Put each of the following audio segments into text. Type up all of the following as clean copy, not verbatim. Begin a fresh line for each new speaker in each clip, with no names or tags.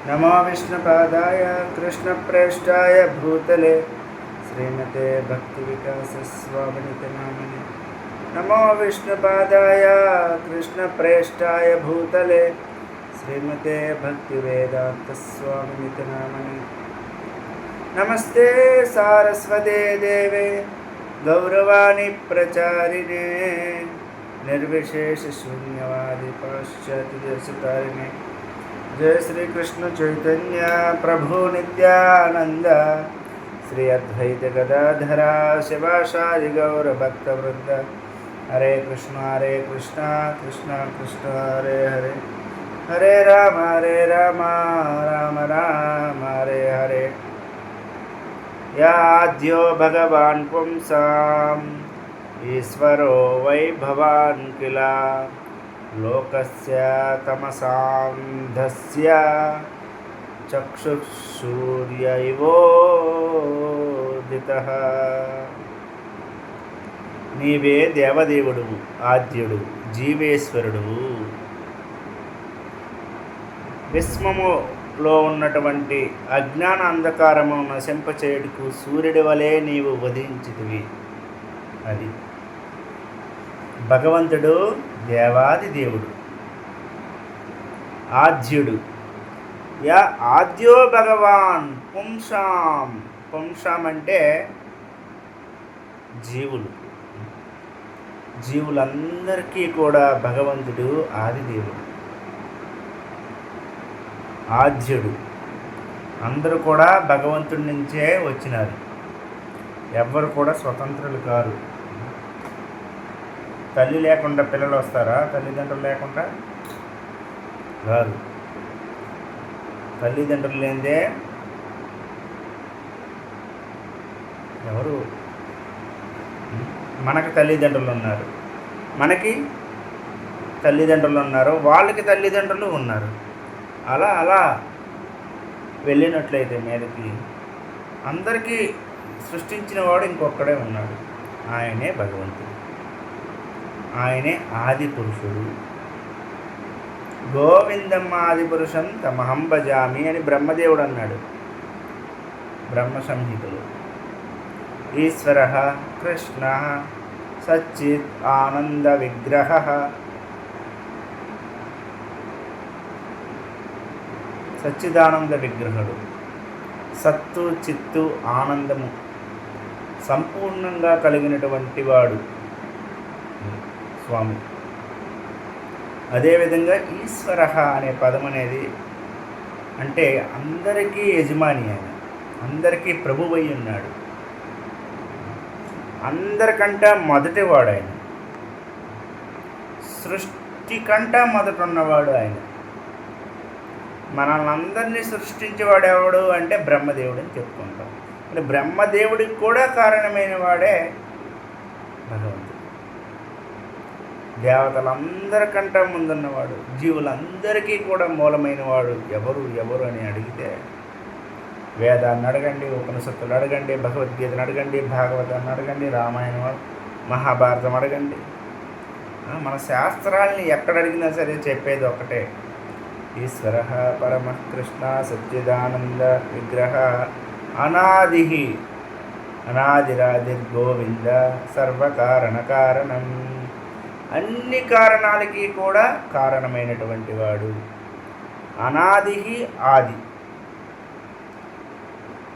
नमो विष्णुपादाय कृष्णप्रेष्ठाय भूतले श्रीमते भक्तिविकासस्वामिनिति नामिने। नमो विष्णुपादाय कृष्णप्रेष्ठाय भूतले श्रीमते भक्तिवेदान्तस्वामिनिति नामिने। नमस्ते सारस्वते देवे गौरवाणी प्रचारिणे निर्विशेषशून्यवादी पाश्चात्यदेशतारिणे। जय श्री कृष्ण चैतन्य प्रभु नित्यानंद श्री अद्वैत गदाधरा शिवासादि गौर भक्तवृंद। हरे कृष्ण कृष्ण कृष्ण हरे हरे, हरे राम राम राम हरे हरे। याद्यो भगवान् पुंसाम् ईश्वरो वै भवान् किला लोकस्य तमसान्धस्य चक्षुःसूर्य इवोदितः। నీవే దేవదేవుడువు, ఆద్యుడు, జీవేశ్వరుడువు. విశ్వములో ఉన్నటువంటి అజ్ఞాన అంధకారము నశింపచేయుటకు సూర్యుడి వలె నీవు ఉదయించితివి. అది భగవంతుడు, దేవాది దేవుడు, ఆద్యుడు. యా ఆద్యో భగవాన్ పుంసాం. పుంసాం అంటే జీవులు. జీవులందరికీ కూడా భగవంతుడు ఆదిదేవుడు, ఆద్యుడు. అందరూ కూడా భగవంతుడి నుంచే వచ్చినారు. ఎవ్వరు కూడా స్వతంత్రులు కారు. తల్లి లేకుండా పిల్లలు వస్తారా? తల్లిదండ్రులు లేకుండా రారు. తల్లిదండ్రులు లేనిదే ఎవరు? మనకు తల్లిదండ్రులు ఉన్నారు, మనకి తల్లిదండ్రులు ఉన్నారు, వాళ్ళకి తల్లిదండ్రులు ఉన్నారు. అలా అలా వెళ్ళినట్లయితే మీదకి అందరికీ సృష్టించిన వాడు ఇంకొక్కడే ఉన్నాడు. ఆయనే భగవంతుడు, ఆయనే ఆది పురుషుడు. గోవిందం ఆది పురుషం తమహం భజామి అని బ్రహ్మదేవుడు అన్నాడు బ్రహ్మ సంహితలో. ఈశ్వర కృష్ణ సచ్చిత్ ఆనంద విగ్రహ. సచ్చిదానంద విగ్రహుడు, సత్తు చిత్తు ఆనందము సంపూర్ణంగా కలిగినటువంటి వాడు స్వామి. అదేవిధంగా ఈశ్వర అనే పదం అనేది అంటే అందరికీ యజమాని, ఆయన అందరికీ ప్రభువై ఉన్నాడు. అందరికంటే మొదటివాడు ఆయన, సృష్టి కంటే మొదట ఉన్నవాడు ఆయన. మనల్ని అందరినీ సృష్టించేవాడు ఎవడు అంటే బ్రహ్మదేవుడు అని చెప్పుకుంటాం. అంటే బ్రహ్మదేవుడికి కూడా కారణమైన వాడే భగవంతుడు. దేవతలందరికంటే ముందున్నవాడు, జీవులందరికీ కూడా మూలమైన వాడు ఎవరు అని అడిగితే వేదాన్ని అడగండి, ఉపనిషత్తులు అడగండి, భగవద్గీతను అడగండి, భాగవతాన్ని అడగండి, రామాయణం మహాభారతం అడగండి. మన శాస్త్రాలని ఎక్కడ అడిగినా సరే చెప్పేది ఒకటే, ఈశ్వర పరమ కృష్ణ సచ్చిదానంద విగ్రహ అనాది అనాదిరాదిర్గోవింద సర్వకారణ కారణం. అన్ని కారణాలకి కూడా కారణమైనటువంటి వాడు. అనాది ఆది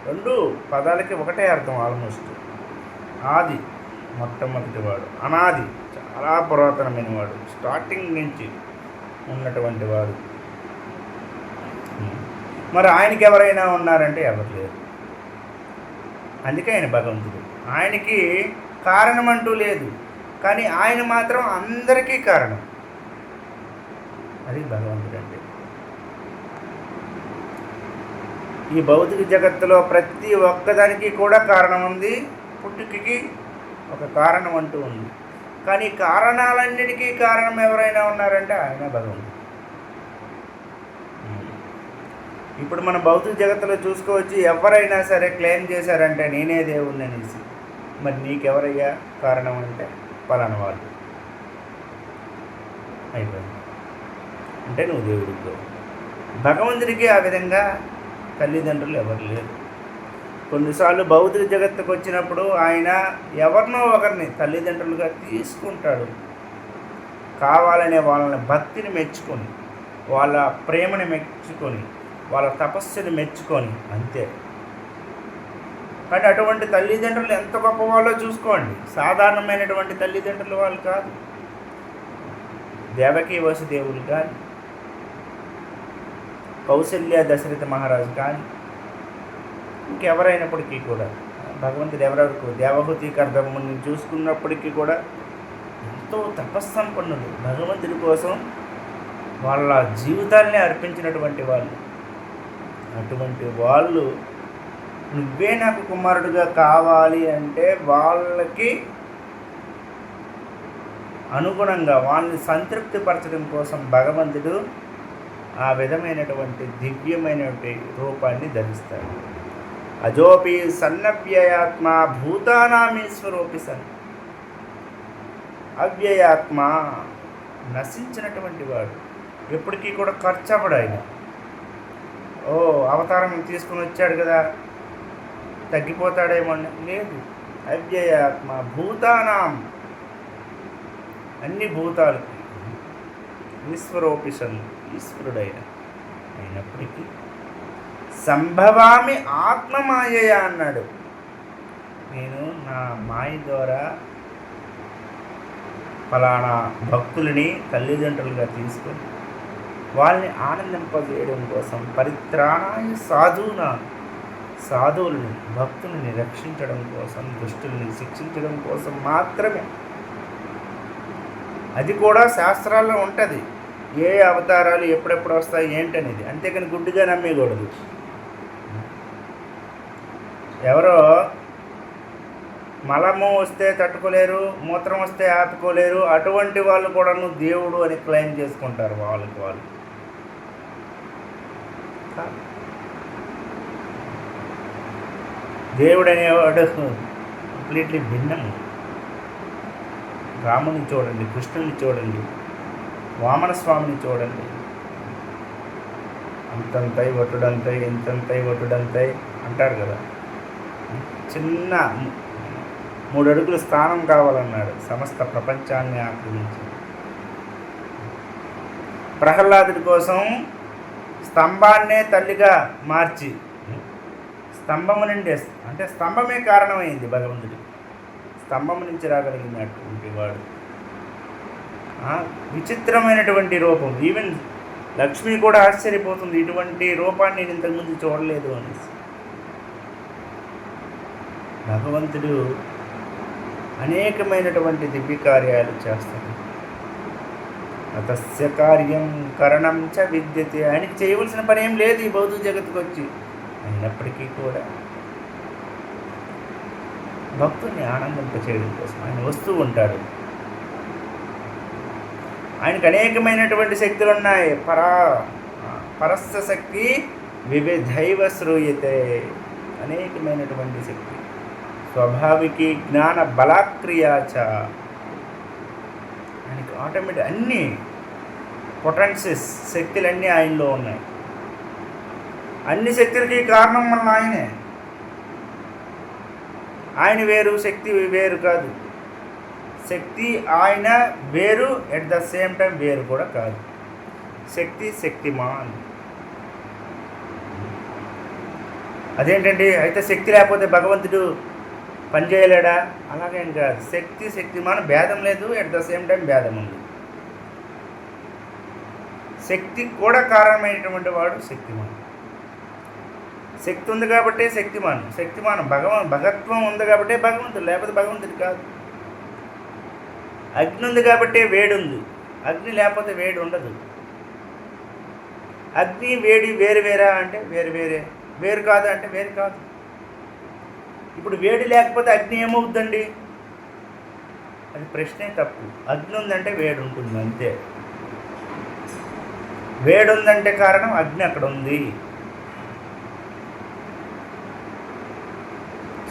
రెండు పదాలకి ఒకటే అర్థం ఆల్మోస్ట్. ఆది మొట్టమొదటి వాడు, అనాది చాలా పురాతనమైన వాడు, స్టార్టింగ్ నుంచి ఉన్నటువంటి వాడు. మరి ఆయనకి ఎవరైనా ఉన్నారంటే ఎవరు లేరు. అందుకే ఆయన భగవంతుడు. ఆయనకి కారణం అంటూ లేదు, కానీ ఆయన మాత్రం అందరికీ కారణం. అది భగవంతుడు అంటే. ఈ భౌతిక జగత్తులో ప్రతి ఒక్కదానికి కూడా కారణం ఉంది, పుట్టుకకి ఒక కారణం అంటూ ఉంది. కానీ కారణాలన్నిటికీ కారణం ఎవరైనా ఉన్నారంటే ఆయన భగవంతుడు. ఇప్పుడు మన భౌతిక జగత్తులో చూసుకోవచ్చు, ఎవరైనా సరే క్లెయిమ్ చేశారంటే నేనే దేవుణ్ణి అనేసి. మరి నీకెవరయ్యా కారణం అంటే పలానా వాళ్ళు. అయిపోయింది. అంటే నువ్వు దేవుడితో. భగవంతుడికి ఆ విధంగా తల్లిదండ్రులు ఎవరు లేరు. కొన్నిసార్లు భౌతిక జగత్తుకు వచ్చినప్పుడు ఆయన ఎవరినో ఒకరిని తల్లిదండ్రులుగా తీసుకుంటాడు. కావాలనే వాళ్ళని భక్తిని మెచ్చుకొని, వాళ్ళ ప్రేమని మెచ్చుకొని, వాళ్ళ తపస్సుని మెచ్చుకొని, అంతే. కానీ అటువంటి తల్లిదండ్రులు ఎంత గొప్ప వాళ్ళో చూసుకోండి. సాధారణమైనటువంటి తల్లిదండ్రులు వాళ్ళు కాదు. దేవకీ వసుదేవులు కానీ, కౌసల్య దశరథ మహారాజు కానీ, ఇంకెవరైనప్పటికీ కూడా భగవంతుడు ఎవరెవరికి దేవహూతి కర్దముని చూసుకున్నప్పటికీ కూడా ఎంతో తపస్సంపన్నులు, భగవంతుడి కోసం వాళ్ళ జీవితాల్ని అర్పించినటువంటి వాళ్ళు. అటువంటి వాళ్ళు నువ్వే నాకు కుమారుడిగా కావాలి అంటే వాళ్ళకి అనుగుణంగా వాళ్ళని సంతృప్తిపరచడం కోసం భగవంతుడు ఆ విధమైనటువంటి దివ్యమైనటువంటి రూపాన్ని ధరిస్తాడు. అజోపి సన్నవ్యయాత్మ భూతానామీశ్వరోపి సన్. అవ్యయాత్మ నశించినటువంటి వాడు, ఎప్పటికీ కూడా ఖర్చు అవ్వడు ఆయన. అవతారం తీసుకుని వచ్చాడు కదా, తగ్గిపోతాడేమో లేదు. అవ్యయాత్మ భూతానాం, అన్ని భూతాలకి ఈశ్వరోపిషన్, ఈశ్వరుడైన అయినప్పటికీ సంభవామి ఆత్మమాయయ అన్నాడు. నేను నా మాయ ద్వారా ఫలానా భక్తులని తల్లిదండ్రులుగా తీసుకొని వాళ్ళని ఆనందింపజేయడం కోసం పరిత్రాణాయ సాధువులని భక్తులని రక్షించడం కోసం, దుష్టుల్ని శిక్షించడం కోసం మాత్రమే. అది కూడా శాస్త్రాల్లో ఉంటుంది, ఏ అవతారాలు ఎప్పుడెప్పుడు వస్తాయి ఏంటనేది. అంతేకాని గుడ్డిగా నమ్మేయకూడదు. ఎవరో మలము వస్తే తట్టుకోలేరు, మూత్రం వస్తే ఆపుకోలేరు, అటువంటి వాళ్ళు కూడాను దేవుడు అని క్లెయిమ్ చేసుకుంటారు వాళ్ళకి వాళ్ళు. దేవుడు అనేవాడు కంప్లీట్లీ భిన్నం. రాముని చూడండి, కృష్ణుని చూడండి, వామనస్వామిని చూడండి. అంతంతై ఒట్టుడంతై, ఇంతంతై ఒట్టుడంతై అంటారు కదా. చిన్న 3 అడుగుల స్థానం కావాలన్నాడు సమస్త ప్రపంచాన్ని ఆక్రమించి. ప్రహ్లాదుడి కోసం స్తంభాన్నే తల్లిగా మార్చి, స్తంభము నుండి అంటే స్తంభమే కారణమైంది భగవంతుడికి. స్తంభం నుంచి రాగలిగినటువంటి వాడు విచిత్రమైనటువంటి రూపం. ఈవెన్ లక్ష్మి కూడా ఆశ్చర్యపోతుంది, ఇటువంటి రూపాన్ని నేను ఇంతకుముందు చూడలేదు అనేసి. భగవంతుడు అనేకమైనటువంటి దివ్య కార్యాలు చేస్తాడు. అతస్య కార్యం కరణం చ విద్యతే. ఆయనకి చేయవలసిన పని ఏం లేదు ఈ భౌతిక జగత్తుకు వచ్చి. అయినప్పటికీ కూడా భక్తుల్ని ఆనందింపచేయడం కోసం ఆయన వస్తూ ఉంటాడు. ఆయనకు అనేకమైనటువంటి శక్తులు ఉన్నాయి. పరస్య శక్తి వివిధైవ శ్రూయతే. అనేకమైనటువంటి శక్తి. స్వాభావికి జ్ఞాన బలాక్రియాచ. ఆయనకి ఆటోమేటిక్ అన్ని పొటెన్సీస్, శక్తులన్నీ ఆయనలో ఉన్నాయి. అన్ని శక్తులకి కారణం వల్ల ఆయనే. ఆయన వేరు, శక్తి వేరు కాదు. శక్తి ఆయన వేరు, ఎట్ ద సేమ్ టైం వేరు కూడా కాదు. శక్తి శక్తిమాన్. అదేంటండి, అయితే శక్తి లేకపోతే భగవంతుడు పనిచేయలేడా? అలాగేం కాదు. శక్తి శక్తిమాన్ భేదం లేదు, ఎట్ ద సేమ్ టైం భేదం ఉంది. శక్తి కూడా కారణమైనటువంటి వాడు శక్తిమాన్. శక్తి ఉంది కాబట్టి శక్తిమాన్ భగత్వం ఉంది కాబట్టి భగవంతుడు, లేకపోతే భగవంతుడు కాదు. అగ్ని ఉంది కాబట్టి వేడి ఉంది, అగ్ని లేకపోతే వేడి ఉండదు. అగ్ని వేడి వేరు వేరా అంటే వేరు వేరే, వేరు కాదు అంటే వేరు కాదు. ఇప్పుడు వేడి లేకపోతే అగ్ని ఏమవుతుందండి? అది ప్రశ్నే తప్పు. అగ్ని ఉందంటే వేడి ఉంటుంది, అంతే. వేడి ఉందంటే కారణం అగ్ని అక్కడ ఉంది.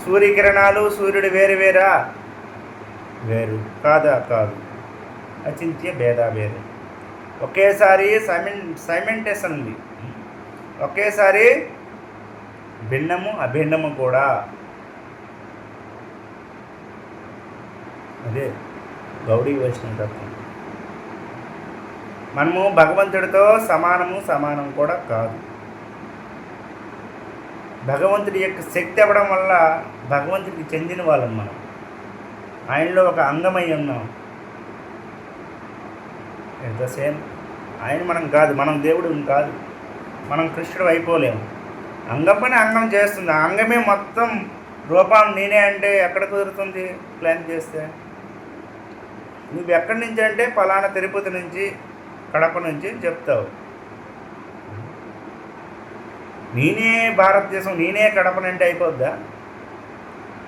సూర్యకిరణాలు, సూర్యుడు వేరు వేరా? వేరు కాదా? కాదు. అచింత్య భేదాభేదం. ఒకేసారి సైమెంటేషన్లీ ఒకేసారి భిన్నము అభిన్నము కూడా. అదే గౌడీ వైష్ణవ తత్వం. మనము భగవంతుడితో సమానం కూడా కాదు. భగవంతుడి యొక్క శక్తి అవ్వడం వల్ల భగవంతుడికి చెందిన వాళ్ళం మనం. ఆయనలో ఒక అంగమై ఉన్నాం. ఎంత సేమ్ ఆయన మనం కాదు, మనం దేవుడు కాదు, మనం కృష్ణుడు అయిపోలేము. అంగం పని అంగం చేస్తుంది. ఆ అంగమే మొత్తం రూపం నేనే అంటే ఎక్కడ కుదురుతుంది? ప్లాన్ చేస్తే నువ్వు ఎక్కడి నుంచి అంటే పలానా తిరుపతి నుంచి, కడప నుంచి చెప్తావు. నేనే భారతదేశం, నేనే కడపనంటే అయిపోద్దా?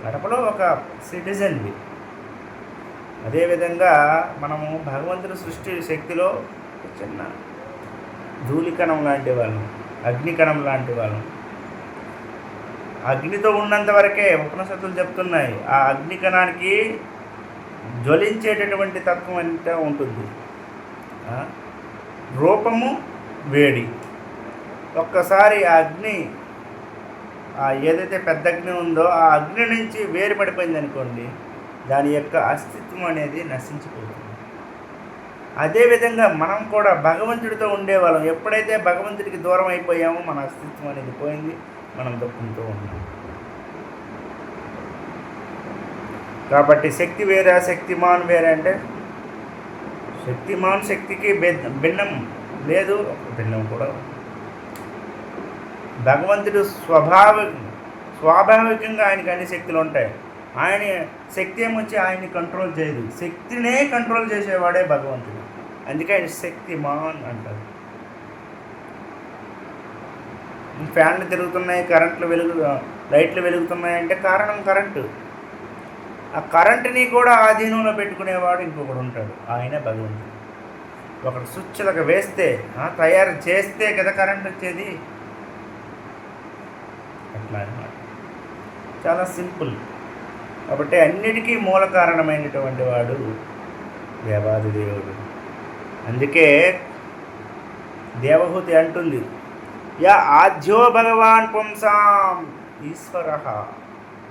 కడపలో ఒక సిటిజన్వి. అదేవిధంగా మనము భగవంతుడి సృష్టి శక్తిలో చిన్న ధూళికణం లాంటి వాళ్ళం, అగ్నికణం లాంటి వాళ్ళం. అగ్నితో ఉన్నంత వరకే ఉపనిషత్తులు చెప్తున్నాయి. ఆ అగ్నికణానికి జ్వలించేటటువంటి తత్వం అంతా ఉంటుంది. రూపము వేడి. ఒక్కసారి ఆ అగ్ని ఏదైతే పెద్ద అగ్ని ఉందో ఆ అగ్ని నుంచి వేరు పడిపోయింది అనుకోండి, దాని యొక్క అస్తిత్వం అనేది నశించిపోతుంది. అదేవిధంగా మనం కూడా భగవంతుడితో ఉండేవాళ్ళం. ఎప్పుడైతే భగవంతుడికి దూరం అయిపోయామో మన అస్తిత్వం అనేది పోయింది, మనం దుఃఖంతో ఉన్నాం. కాబట్టి శక్తి వేరే, శక్తిమాన్ వేరే. అంటే శక్తిమాన్ శక్తికి భిన్నం లేదు, భిన్నం కూడా. భగవంతుడు స్వాభావికంగా ఆయనకి అన్ని శక్తులు ఉంటాయి. ఆయన శక్తి ఏమొచ్చి ఆయన్ని కంట్రోల్ చేయదు, శక్తినే కంట్రోల్ చేసేవాడే భగవంతుడు. అందుకే ఆయన శక్తిమాన్ అంటారు. ఫ్యాన్లు తిరుగుతున్నాయి, లైట్లు వెలుగుతున్నాయి అంటే కారణం కరెంటు. ఆ కరెంటుని కూడా ఆధీనంలో పెట్టుకునేవాడు ఇంకొకడు ఉంటాడు, ఆయనే భగవంతుడు. ఒకడు స్విచ్లకు వేస్తే, తయారు చేస్తే కదా కరెంట్ వచ్చేది. అట్లా అన్నమాట. చాలా సింపుల్. కాబట్టి అన్నిటికీ మూల కారణమైనటువంటి వాడు దేవాది దేవుడు. అందుకే దేవహూతి అంటుంది, యా ఆద్యో భగవాన్ పుంసాం ఈశ్వర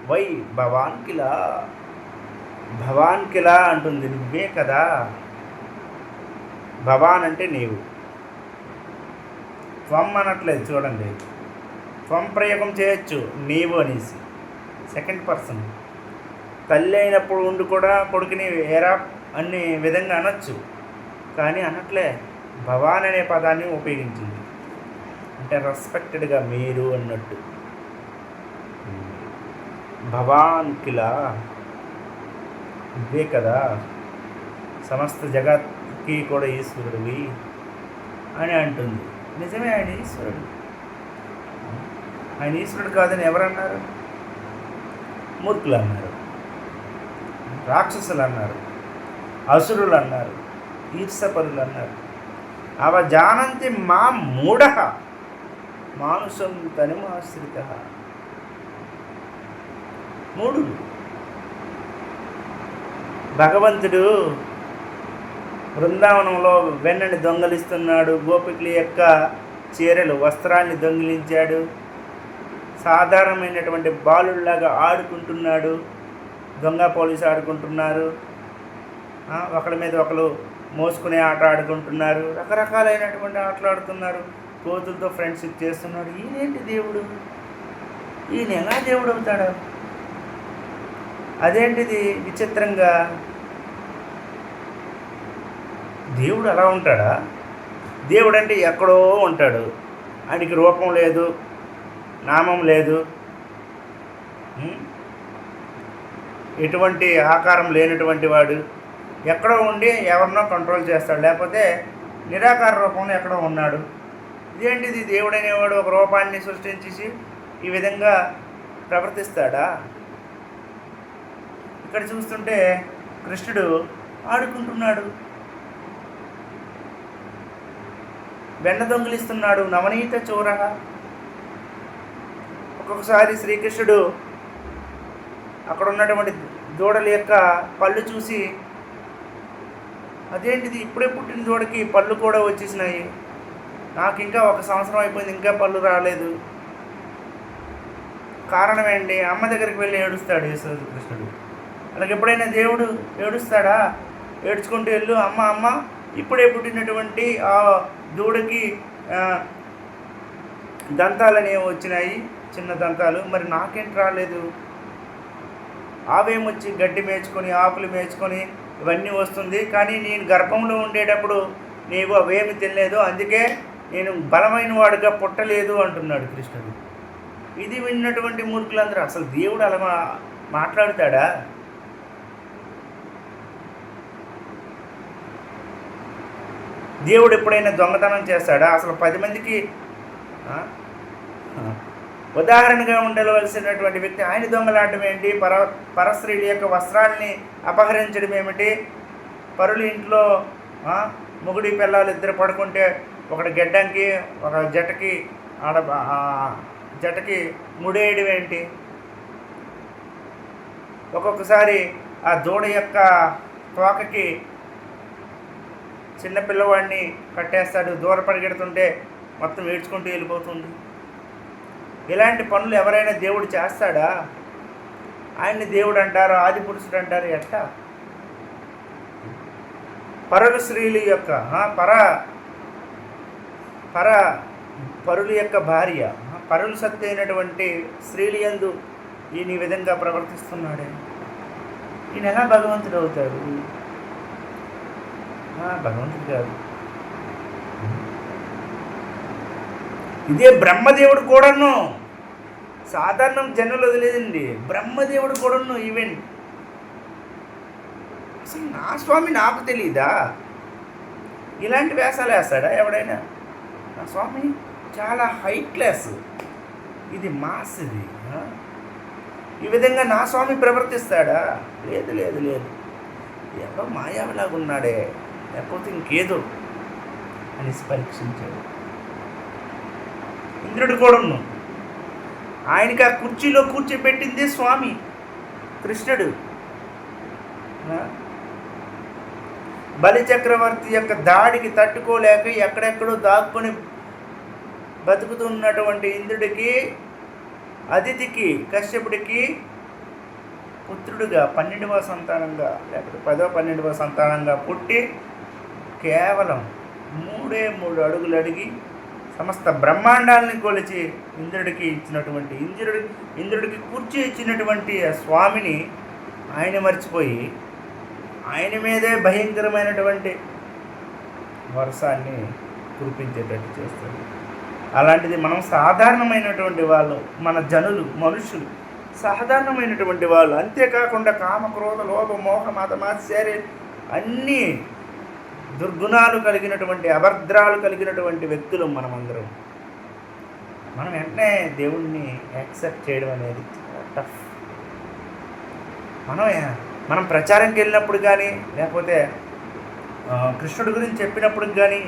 వై భవాన్ కిలా. భవాన్ కిలా అంటుంది, నువ్వే కదా. భవాన్ అంటే నీవు. త్వం అనట్లేదు, చూడండి. త్వం ప్రయోగం చేయొచ్చు, నీవు అనేసి సెకండ్ పర్సన్. తల్లి అయినప్పుడు ఉండి కూడా కొడుకుని ఏరా అన్ని విధంగా అనొచ్చు, కానీ అనట్లే. భవాన్ అనే పదాన్ని ఉపయోగించింది. అంటే రెస్పెక్టెడ్గా మీరు అన్నట్టు. భవాన్ కిలా, ఇదే కదా సమస్త జగత్కి కూడా ఈశ్వరుడివి అని అంటుంది. నిజమే, ఆయన ఈశ్వరుడు. ఆయన ఈశ్వరుడు కాదని ఎవరన్నారు? మూర్ఖులు అన్నారు, రాక్షసులు అన్నారు, అసురులు అన్నారు, ఈర్షపరులు అన్నారు. అవజానంతి మా మూఢ మానుషం తనుమాశ్రిత. మూఢులు. భగవంతుడు బృందావనంలో వెన్నని దొంగలిస్తున్నాడు, గోపికల యొక్క చీరలు వస్త్రాన్ని దొంగిలించాడు, సాధారణమైనటువంటి బాలుల్లాగా ఆడుకుంటున్నాడు, దొంగ పోలీసు ఆడుకుంటున్నారు, ఒకరి మీద ఒకరు మోసుకునే ఆట ఆడుకుంటున్నారు, రకరకాలైనటువంటి ఆటలు ఆడుతున్నారు, కోతులతో ఫ్రెండ్షిప్ చేస్తున్నాడు. ఈయనేంటి దేవుడు? ఈయన ఎలా దేవుడు అవుతాడు? అదేంటిది విచిత్రంగా? దేవుడు అలా ఉంటాడా? దేవుడు అంటే ఎక్కడో ఉంటాడు, ఆయనకి రూపం లేదు, నామం లేదు, ఎటువంటి ఆకారం లేనటువంటి వాడు, ఎక్కడో ఉండి ఎవరినో కంట్రోల్ చేస్తాడు, లేకపోతే నిరాకార రూపంలో ఎక్కడో ఉన్నాడు. ఇదేంటిది? దేవుడు అనేవాడు ఒక రూపాన్ని సృష్టించేసి ఈ విధంగా ప్రవర్తిస్తాడా? ఇక్కడ చూస్తుంటే కృష్ణుడు ఆడుకుంటున్నాడు, వెన్న దొంగిలిస్తున్నాడు, నవనీత చోర. ఒక్కొక్కసారి శ్రీకృష్ణుడు అక్కడ ఉన్నటువంటి దూడల యొక్క పళ్ళు చూసి, అదేంటిది ఇప్పుడే పుట్టిన దూడకి పళ్ళు కూడా వచ్చేసినాయి, నాకు ఇంకా 1 సంవత్సరం అయిపోయింది, ఇంకా పళ్ళు రాలేదు. కారణం ఏంటి? అమ్మ దగ్గరికి వెళ్ళి ఏడుస్తాడు యేసుకృష్ణుడు. అలాగే ఎప్పుడైనా దేవుడు ఏడుస్తాడా? ఏడ్చుకుంటూ వెళ్ళు, అమ్మ అమ్మ ఇప్పుడే పుట్టినటువంటి ఆ దూడకి దంతాలని వచ్చినాయి, చిన్న దంతాలు, మరి నాకేంటి రాలేదు? ఆవేమొచ్చి గడ్డి మేచుకొని ఆకులు మేచుకొని ఇవన్నీ వస్తుంది, కానీ నేను గర్భంలో ఉండేటప్పుడు నీవు అవేమి తినలేదు, అందుకే నేను బలమైన వాడుగా పుట్టలేదు అంటున్నాడు కృష్ణుడు. ఇది విన్నటువంటి మూర్ఖులందరూ అసలు దేవుడు అలా మాట్లాడతాడా? దేవుడు ఎప్పుడైనా దొంగతనం చేస్తాడా? అసలు 10 మందికి ఉదాహరణగా ఉండవలసినటువంటి వ్యక్తి ఆయన దొంగలాడటం ఏంటి? పరస్త్రీల యొక్క వస్త్రాల్ని అపహరించడం ఏమిటి? పరుల ఇంట్లో మొగుడి పిల్లలు ఇద్దరు పడుకుంటే ఒకటి గెడ్డంకి ఒక జటకి ముడేయడం ఏంటి? ఒక్కొక్కసారి ఆ దూడ యొక్క తోకకి చిన్న పిల్లవాడిని కట్టేస్తాడు, దూర పరిగెడుతుంటే మొత్తం ఏడ్చుకుంటూ వెళ్ళిపోతుంది. ఇలాంటి పనులు ఎవరైనా దేవుడు చేస్తాడా? ఆయన్ని దేవుడు అంటారు, ఆది పురుషుడు అంటారు. ఎట్లా? పరుల స్త్రీల యొక్క పరుల యొక్క భార్య, పరులు సత్తి అయినటువంటి స్త్రీలు యందు ఈయన ఈ విధంగా ప్రవర్తిస్తున్నాడే, ఈయన ఎలా భగవంతుడు అవుతాడు? భగవంతుడు కాదు. ఇదే బ్రహ్మదేవుడు కూడాను, సాధారణం జనులు వదిలేదండి, బ్రహ్మదేవుడు కూడాను ఈవెన్ అసలు నా స్వామి నాకు తెలీదా? ఇలాంటి వేషాలు వేస్తాడా ఎవడైనా? నా స్వామి చాలా హై క్లాస్, ఇది మాస్, ఇది ఈ విధంగా నా స్వామి ప్రవర్తిస్తాడా? లేదు లేదు లేదు, ఎవడో మాయావిలాగా ఉన్నాడే, లేకపోతే ఇంకేదో అనేసి పరీక్షించాడు. ఇంద్రుడు కూడాను, ఆయనకి ఆ కుర్చీలో కూర్చోబెట్టిందే స్వామి కృష్ణుడు. బలి చక్రవర్తి యొక్క దాడికి తట్టుకోలేక ఎక్కడెక్కడో దాక్కుని బతుకుతున్నటువంటి ఇంద్రుడికి, అదితికి, కశ్యపుడికి పుత్రుడుగా 12వ సంతానంగా లేకపోతే 10వ 12వ సంతానంగా పుట్టి కేవలం 3 అడుగులు అడిగి సమస్త బ్రహ్మాండాలని కొలిచి ఇంద్రుడికి ఇచ్చినటువంటి ఇంద్రుడికి కూర్చి ఇచ్చినటువంటి ఆ స్వామిని ఆయన మర్చిపోయి ఆయన మీదే భయంకరమైనటువంటి వర్షాన్ని కురిపించేటట్టు చేస్తాడు. అలాంటిది మనం సాధారణమైనటువంటి వాళ్ళు, మన జనులు, మనుషులు సాధారణమైనటువంటి వాళ్ళు. అంతేకాకుండా కామ, క్రోధ, లోభ, మోహ, మత, మాత్సర్య అన్నీ దుర్గుణాలు కలిగినటువంటి, అభద్రాలు కలిగినటువంటి వ్యక్తులు మనమందరం. మనం వెంటనే దేవుణ్ణి యాక్సెప్ట్ చేయడం అనేది చాలా టఫ్. మనం ప్రచారంకి వెళ్ళినప్పుడు కానీ లేకపోతే కృష్ణుడి గురించి చెప్పినప్పుడు కానీ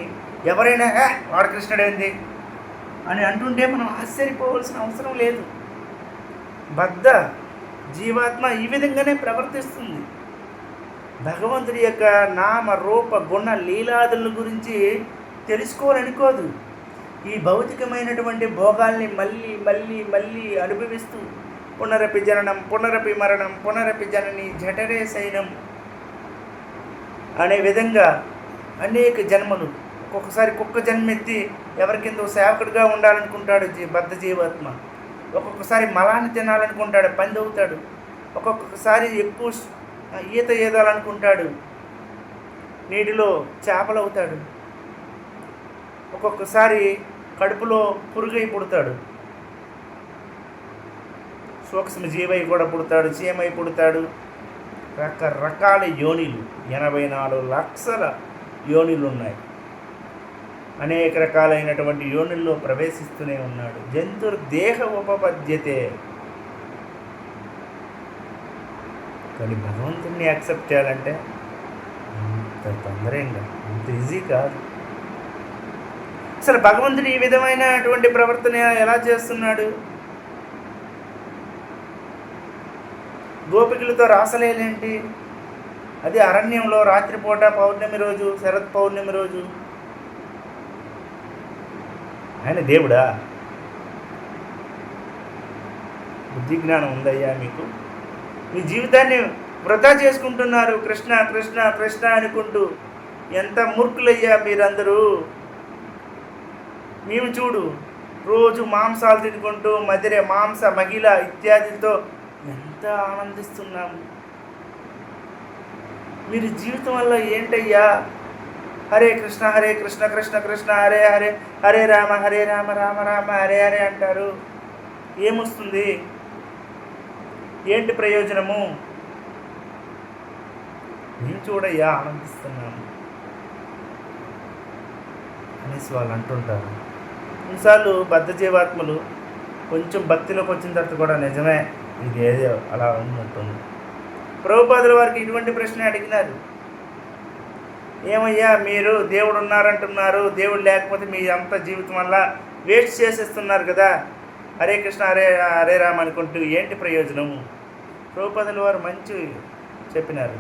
ఎవరైనా వాడు కృష్ణుడు ఏంది అని అంటుంటే మనం ఆశ్చర్యపోవాల్సిన అవసరం లేదు. బద్ధ జీవాత్మ ఈ విధంగానే ప్రవర్తిస్తుంది. భగవంతుడి యొక్క నామ, రూప, గుణ, లీలాదుల గురించి తెలుసుకోవాలనుకోదు. ఈ భౌతికమైనటువంటి భోగాల్ని మళ్ళీ మళ్ళీ మళ్ళీ అనుభవిస్తూ పునరపి జననం, పునరపి మరణం, పునరపి జనని, జఠరే శయనం అనే విధంగా అనేక జన్మలు. ఒక్కొక్కసారి కుక్క జన్మెత్తి ఎవరికిందో సేవకుడిగా ఉండాలనుకుంటాడు బద్ధ జీవాత్మ. ఒక్కొక్కసారి మలాన్ని తినాలనుకుంటాడు, పంది అవుతాడు. ఒక్కొక్కసారి ఎక్కువ ఈత ఈదాలనుకుంటాడు, నీటిలో చేపలు అవుతాడు. ఒక్కొక్కసారి కడుపులో పురుగై పుడతాడు, సూక్ష్మ జీవై కూడా పుడతాడు, చీమై పుడతాడు. రకరకాల యోనిలు, 84 లక్షల యోనిలు ఉన్నాయి. అనేక రకాలైనటువంటి యోనుల్లో ప్రవేశిస్తూనే ఉన్నాడు. జంతుర్దేహ ఉపపద్యతే. కానీ భగవంతుడిని యాక్సెప్ట్ చేయాలంటే అంత తొందరగా, అంత ఈజీ కాదు. అసలు భగవంతుడు ఈ విధమైనటువంటి ప్రవర్తన ఎలా చేస్తున్నాడు? గోపికలతో రాసలేలేంటి? అది అరణ్యంలో రాత్రిపూట, పౌర్ణమి రోజు, శరత్ పౌర్ణమి రోజు ఆయన దేవుడా? బుద్ధి జ్ఞానం ఉందయ్యా మీకు? మీ జీవితాన్ని వృధా చేసుకుంటున్నారు. కృష్ణ కృష్ణ కృష్ణ అనుకుంటూ. ఎంత మూర్ఖులయ్యా మీరందరూ. మేము చూడు, రోజు మాంసాలు తినుకుంటూ మాంస మహిళ ఇత్యాదితో ఎంత ఆనందిస్తున్నాము. మీరు జీవితం వల్ల ఏంటయ్యా? హరే కృష్ణ హరే కృష్ణ కృష్ణ కృష్ణ హరే హరే, హరే రామ రామ రామ హరే హరే అంటారు. ఏమొస్తుంది? ఏంటి ప్రయోజనము? మేము చూడయ్యా ఆనందిస్తున్నాము అనేసి వాళ్ళు అంటుంటారు. కొన్నిసార్లు బద్ధ జీవాత్మలు కొంచెం భక్తిలోకి వచ్చిన తర్వాత కూడా నిజమే ఇది ఏదో అలా ఉన్నట్టుంది. ప్రభుపాదుల వారికి ఇటువంటి ప్రశ్న అడిగినారు. ఏమయ్యా మీరు దేవుడు ఉన్నారంటున్నారు, దేవుడు లేకపోతే మీ అంత జీవితం వల్ల వేస్ట్ చేసేస్తున్నారు కదా, హరే కృష్ణ హరే హరే రామ అనుకుంటూ ఏంటి ప్రయోజనము? ప్రభుపాదుల వారు మంచి చెప్పినారు.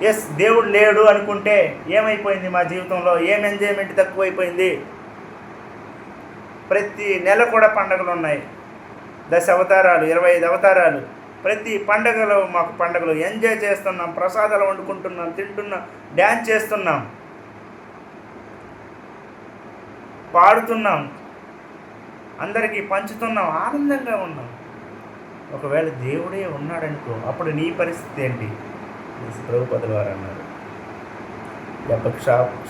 ఎస్, దేవుడు లేడు అనుకుంటే ఏమైపోయింది మా జీవితంలో? ఏం ఎంజాయ్మెంట్ తక్కువైపోయింది. ప్రతి నెల కూడా పండుగలు ఉన్నాయి. 10 అవతారాలు, 25 అవతారాలు. ప్రతి పండగలో మాకు పండుగలు ఎంజాయ్ చేస్తున్నాం, ప్రసాదాలు వండుకుంటున్నాం, తింటున్నాం, డ్యాన్స్ చేస్తున్నాం, పాడుతున్నాం, అందరికీ పంచుతున్నాం, ఆనందంగా ఉన్నాం. ఒకవేళ దేవుడే ఉన్నాడనుకో, అప్పుడు నీ పరిస్థితి ఏంటి? ప్రభుపాదుల వారు అన్నారు. దెబ్బకి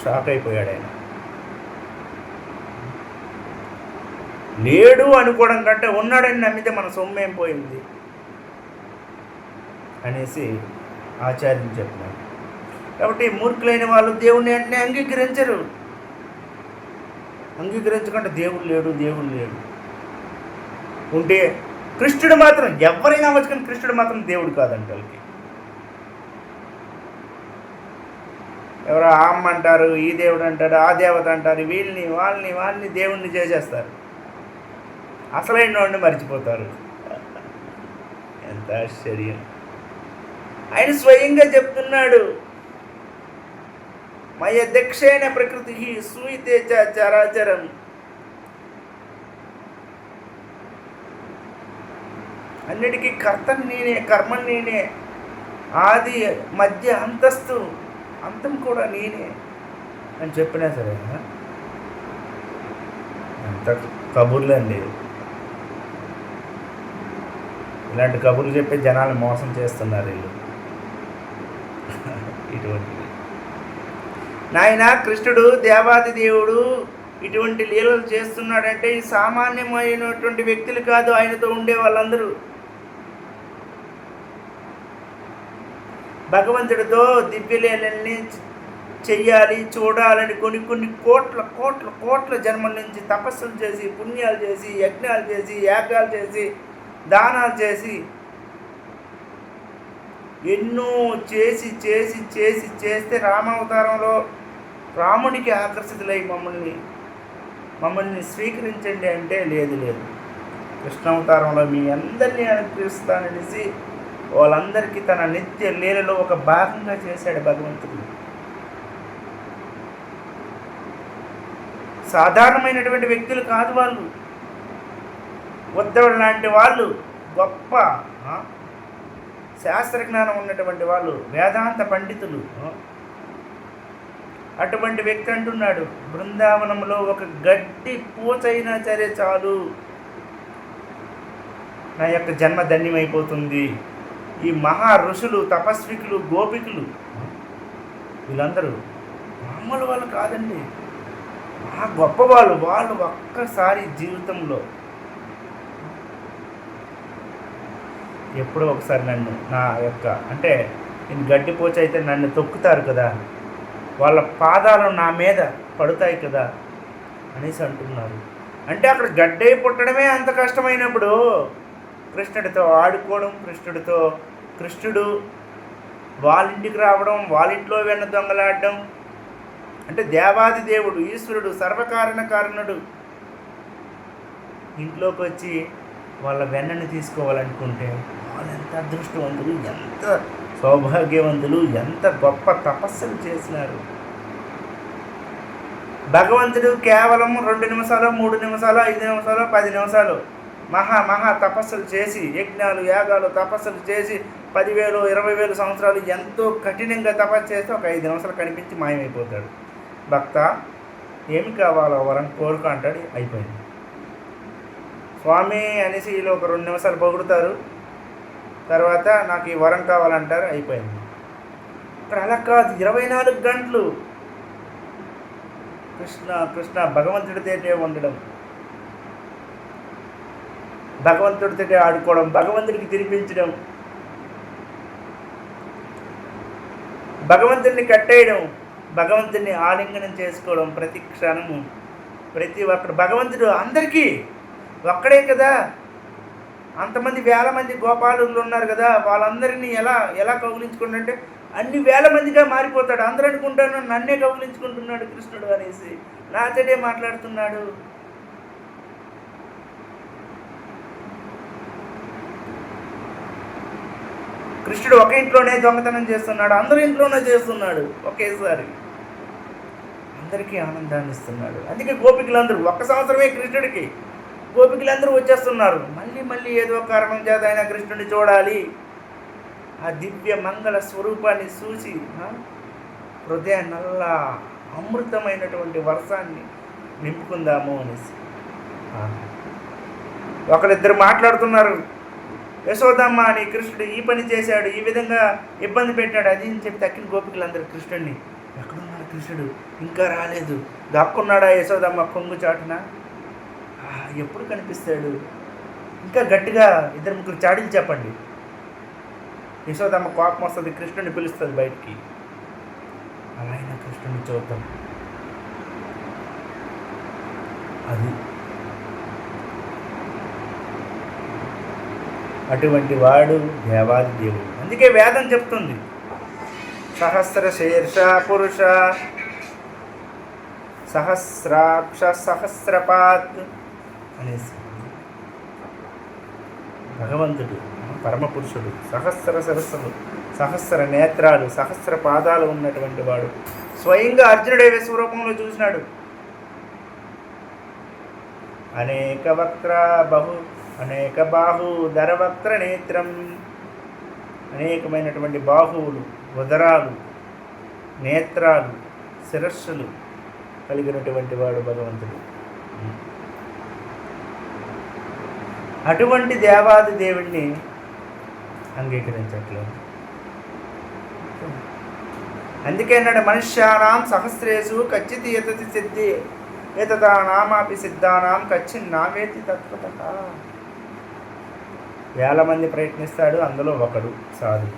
షాక్ అయిపోయాడు ఆయన. లేడు అనుకోవడం కంటే ఉన్నాడని నమ్మితే మన సొమ్మేం పోయింది అనేసి ఆచార్యం చెప్పినారు. కాబట్టి మూర్ఖులైన వాళ్ళు దేవుడిని వెంటనే అంగీకరించరు. అంగీకరించకుండా దేవుడు లేడు దేవుడు లేడు ఉంటే, కృష్ణుడు మాత్రం ఎవరైనా అవ్వచ్చు కానీ కృష్ణుడు మాత్రం దేవుడు కాదంట. వాళ్ళకి ఎవరో అమ్మ అంటారు, ఈ దేవుడు అంటారు, ఆ దేవత అంటారు, వీళ్ళని వాళ్ళని దేవుణ్ణి చేసేస్తారు. అసలైన వాడిని మర్చిపోతారు. ఎంత ఆశ్చర్యం! ఆయన స్వయంగా చెప్తున్నాడు, మయ దక్షైన ప్రకృతి సూయితే చరాచరం. అన్నిటికీ కర్తను నేనే, కర్మను నేనే, ఆది మధ్య అంతస్తు అంతం కూడా నేనే అని చెప్పినా సరే అంత కబుర్లు అండి. ఇలాంటి కబుర్లు చెప్పి జనాలు మోసం చేస్తున్నారు వీళ్ళు. ఇటువంటివి నాయన కృష్ణుడు దేవాది దేవుడు ఇటువంటి లీలలు చేస్తున్నాడంటే ఈ సామాన్యమైనటువంటి వ్యక్తులు కాదు, ఆయనతో ఉండే వాళ్ళందరూ భగవంతుడితో దివ్యలీలల్ని చెయ్యాలి, చూడాలని కొన్ని కోట్ల కోట్ల కోట్ల జన్మల నుంచి తపస్సులు చేసి, పుణ్యాలు చేసి, యజ్ఞాలు చేసి, యాగాలు చేసి, దానాలు చేసి, ఎన్నో చేసి చేసి చేసి చేస్తే రామావతారంలో రామునికి ఆకర్షితులై మమ్మల్ని స్వీకరించండి అంటే లేదు కృష్ణావతారంలో మీ అందరినీ అనుగ్రహిస్తాననేసి వాళ్ళందరికీ తన నిత్య లీలలో ఒక భాగంగా చేశాడు భగవంతుడు. సాధారణమైనటువంటి వ్యక్తులు కాదు వాళ్ళు. ఉద్ధవుడు లాంటి వాళ్ళు, గొప్ప శాస్త్రజ్ఞానం ఉన్నటువంటి వాళ్ళు, వేదాంత పండితులు. అటువంటి వ్యక్తి అంటున్నాడు, బృందావనంలో ఒక గడ్డి పూచైనా సరే చాలు, నా యొక్క జన్మ ధన్యమైపోతుంది. ఈ మహా ఋషులు, తపస్వికులు, గోపికులు వీళ్ళందరూ మామూలు వాళ్ళు కాదండి, మహా గొప్పవాళ్ళు. వాళ్ళు ఒక్కసారి జీవితంలో ఎప్పుడో ఒకసారి నా యొక్క నేను గడ్డిపోచ అయితే నన్ను తొక్కుతారు కదా, వాళ్ళ పాదాలు నా మీద పడతాయి కదా అనేసి అంటున్నారు. అంటే అక్కడ గడ్డే పుట్టడమే అంత కష్టమైనప్పుడు కృష్ణుడితో ఆడుకోవడం, కృష్ణుడు వాళ్ళింటికి రావడం, వాళ్ళింట్లో వెన్న దొంగలాడడం, అంటే దేవాది దేవుడు, ఈశ్వరుడు, సర్వకారణకారణుడు ఇంట్లోకి వచ్చి వాళ్ళ వెన్నని తీసుకోవాలనుకుంటే వాళ్ళు ఎంత అదృష్టవంతులు, ఎంత సౌభాగ్యవంతులు, ఎంత గొప్ప తపస్సులు చేసినారు. భగవంతుడు కేవలం 2 నిమిషాలు, 3 నిమిషాలు, 5 నిమిషాలు, 10 నిమిషాలు మహా తపస్సులు చేసి, యజ్ఞాలు యాగాలు తపస్సులు చేసి 10,000 20,000 సంవత్సరాలు ఎంతో కఠినంగా తపస్సు చేస్తే ఒక 5 నిమిషాలు కనిపించి మాయమైపోతాడు. భక్త ఏమి కావాలో వరం కోరుకో అంటాడు, అయిపోయింది. స్వామి అనేసి వీళ్ళు ఒక 2 నిమిషాలు పొగుడుతారు, తర్వాత నాకు ఈ వరం కావాలంటారు, అయిపోయింది. ఇక్కడ అలా కాదు, 24 గంటలు కృష్ణ కృష్ణ భగవంతుడితోటే ఉండడం, భగవంతుడితోటే ఆడుకోవడం, భగవంతుడికి తినిపించడం, భగవంతుడిని కట్టేయడం, భగవంతుడిని ఆలింగనం చేసుకోవడం, ప్రతి క్షణము ప్రతి ఒక్కడు భగవంతుడు అందరికీ ఒక్కడే కదా. అంతమంది వేల మంది గోపాలులు ఉన్నారు కదా, వాళ్ళందరినీ ఎలా కౌగిలించుకుంటుంటే అన్ని వేల మందిగా మారిపోతాడు. అందరూ అనుకుంటాను నన్నే కౌగిలించుకుంటున్నాడు కృష్ణుడు అనేసి, నాతోటే మాట్లాడుతున్నాడు. కృష్ణుడు ఒక ఇంట్లోనే దొంగతనం చేస్తున్నాడు, అందరి ఇంట్లోనే చేస్తున్నాడు ఒకేసారి, అందరికీ ఆనందాన్ని ఇస్తున్నాడు. అందుకే గోపికలందరూ 1 సంవత్సరమే కృష్ణుడికి, గోపికలందరూ వచ్చేస్తున్నారు. మళ్ళీ ఏదో కారణం చేత ఆయన కృష్ణుడిని చూడాలి, ఆ దివ్య మంగళ స్వరూపాన్ని చూసి హృదయ నల్ల అమృతమైనటువంటి వర్షాన్ని నింపుకుందాము అనేసి. ఒకరిద్దరు మాట్లాడుతున్నారు, యశోదమ్మ అని కృష్ణుడు ఈ పని చేశాడు, ఈ విధంగా ఇబ్బంది పెట్టాడు, అది అని చెప్పి తక్కిన గోపికలందరూ కృష్ణుడిని, ఎక్కడున్నాడు కృష్ణుడు, ఇంకా రాలేదు, దాక్కున్నాడా యశోదమ్మ కొంగు చాటున, ఎప్పుడు కనిపిస్తాడు, ఇంకా గట్టిగా 2-3 చాడీలు చెప్పండి. యశోదమ్మ కోపం వస్తుంది, కృష్ణుడిని పిలుస్తుంది బయటికి. అలా అయినా కృష్ణుడిని చూద్దాం, అది అటువంటి వాడు దేవాది దేవుడు. అందుకే వేదం చెప్తుంది, సహస్ర శీర్ష పురుష సహస్రాక్ష సహస్రపాత్ అనేసి. భగవంతుడు పరమపురుషుడు, సహస్ర శిరస్సులు, సహస్ర నేత్రాలు, సహస్ర పాదాలు ఉన్నటువంటి వాడు. స్వయంగా అర్జునుడే విశ్వరూపంలో చూసినాడు. అనేక బాహు ధరవక్త్ర నేత్రం, అనేకమైనటువంటి బాహువులు, ఉదరాలు, నేత్రాలు, శిరస్సులు కలిగినటువంటి వాడు భగవంతుడు. అటువంటి దేవాది దేవుణ్ణి అంగీకరించట్లేదు. అందుకే అన్నాడు, మనుష్యానాం సహస్రేషు కచ్చిత్ యతతి సిద్ధి ఏతదా నామాపి సిద్ధానాం కచ్చిన్నావేతి తత్వతః. 1000 మంది ప్రయత్నిస్తాడు, అందులో ఒకడు సాధువు.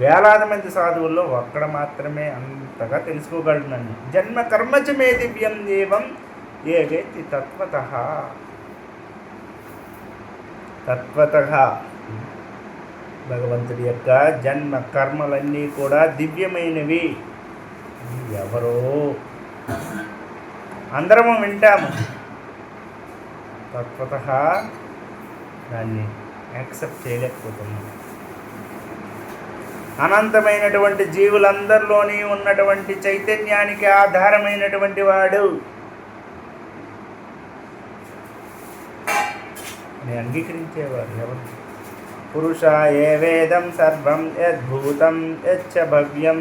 వేలాది మంది సాధువుల్లో ఒక్కడ మాత్రమే అంతగా తెలుసుకోగలడు నన్ను. జన్మ కర్మచ మే దివ్యం దేవం ఏ వేత్తి తత్వతః. భగవంతుడి యొక్క జన్మ కర్మలన్నీ కూడా దివ్యమైనవి. ఎవరో అందరము వింటాము, తత్వతః దాన్ని యాక్సెప్ట్ చేయలేకపోతున్నాం. అనంతమైనటువంటి జీవులందరిలోని ఉన్నటువంటి చైతన్యానికి ఆధారమైనటువంటి వాడు అని అంగీకరించేవారు ఎవరు? పురుష ఏ వేదం సర్వం యద్భూతం యచ్చ భవ్యం.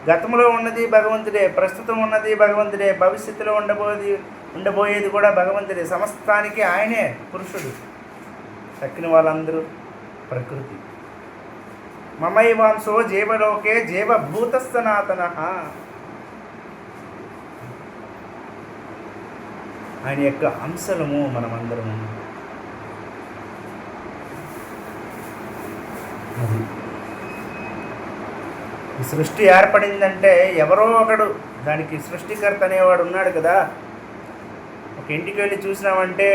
గతంలో ఉన్నది భగవంతుడే, ప్రస్తుతం ఉన్నది భగవంతుడే, భవిష్యత్తులో ఉండబోయేది కూడా భగవంతుడే. సమస్తానికి ఆయనే పురుషుడు, తక్కిన వాళ్ళందరూ ప్రకృతి. మమైవాంశో జీవలోకే జీవభూత సనాతనః. ఆయన యొక్క అంశలము మనమందరము. అది ఈ సృష్టి ఏర్పడిందంటే ఎవరో ఒకడు దానికి సృష్టికర్త అనేవాడు ఉన్నాడు కదా. ఒక ఇంటికి వెళ్ళి చూసినామంటే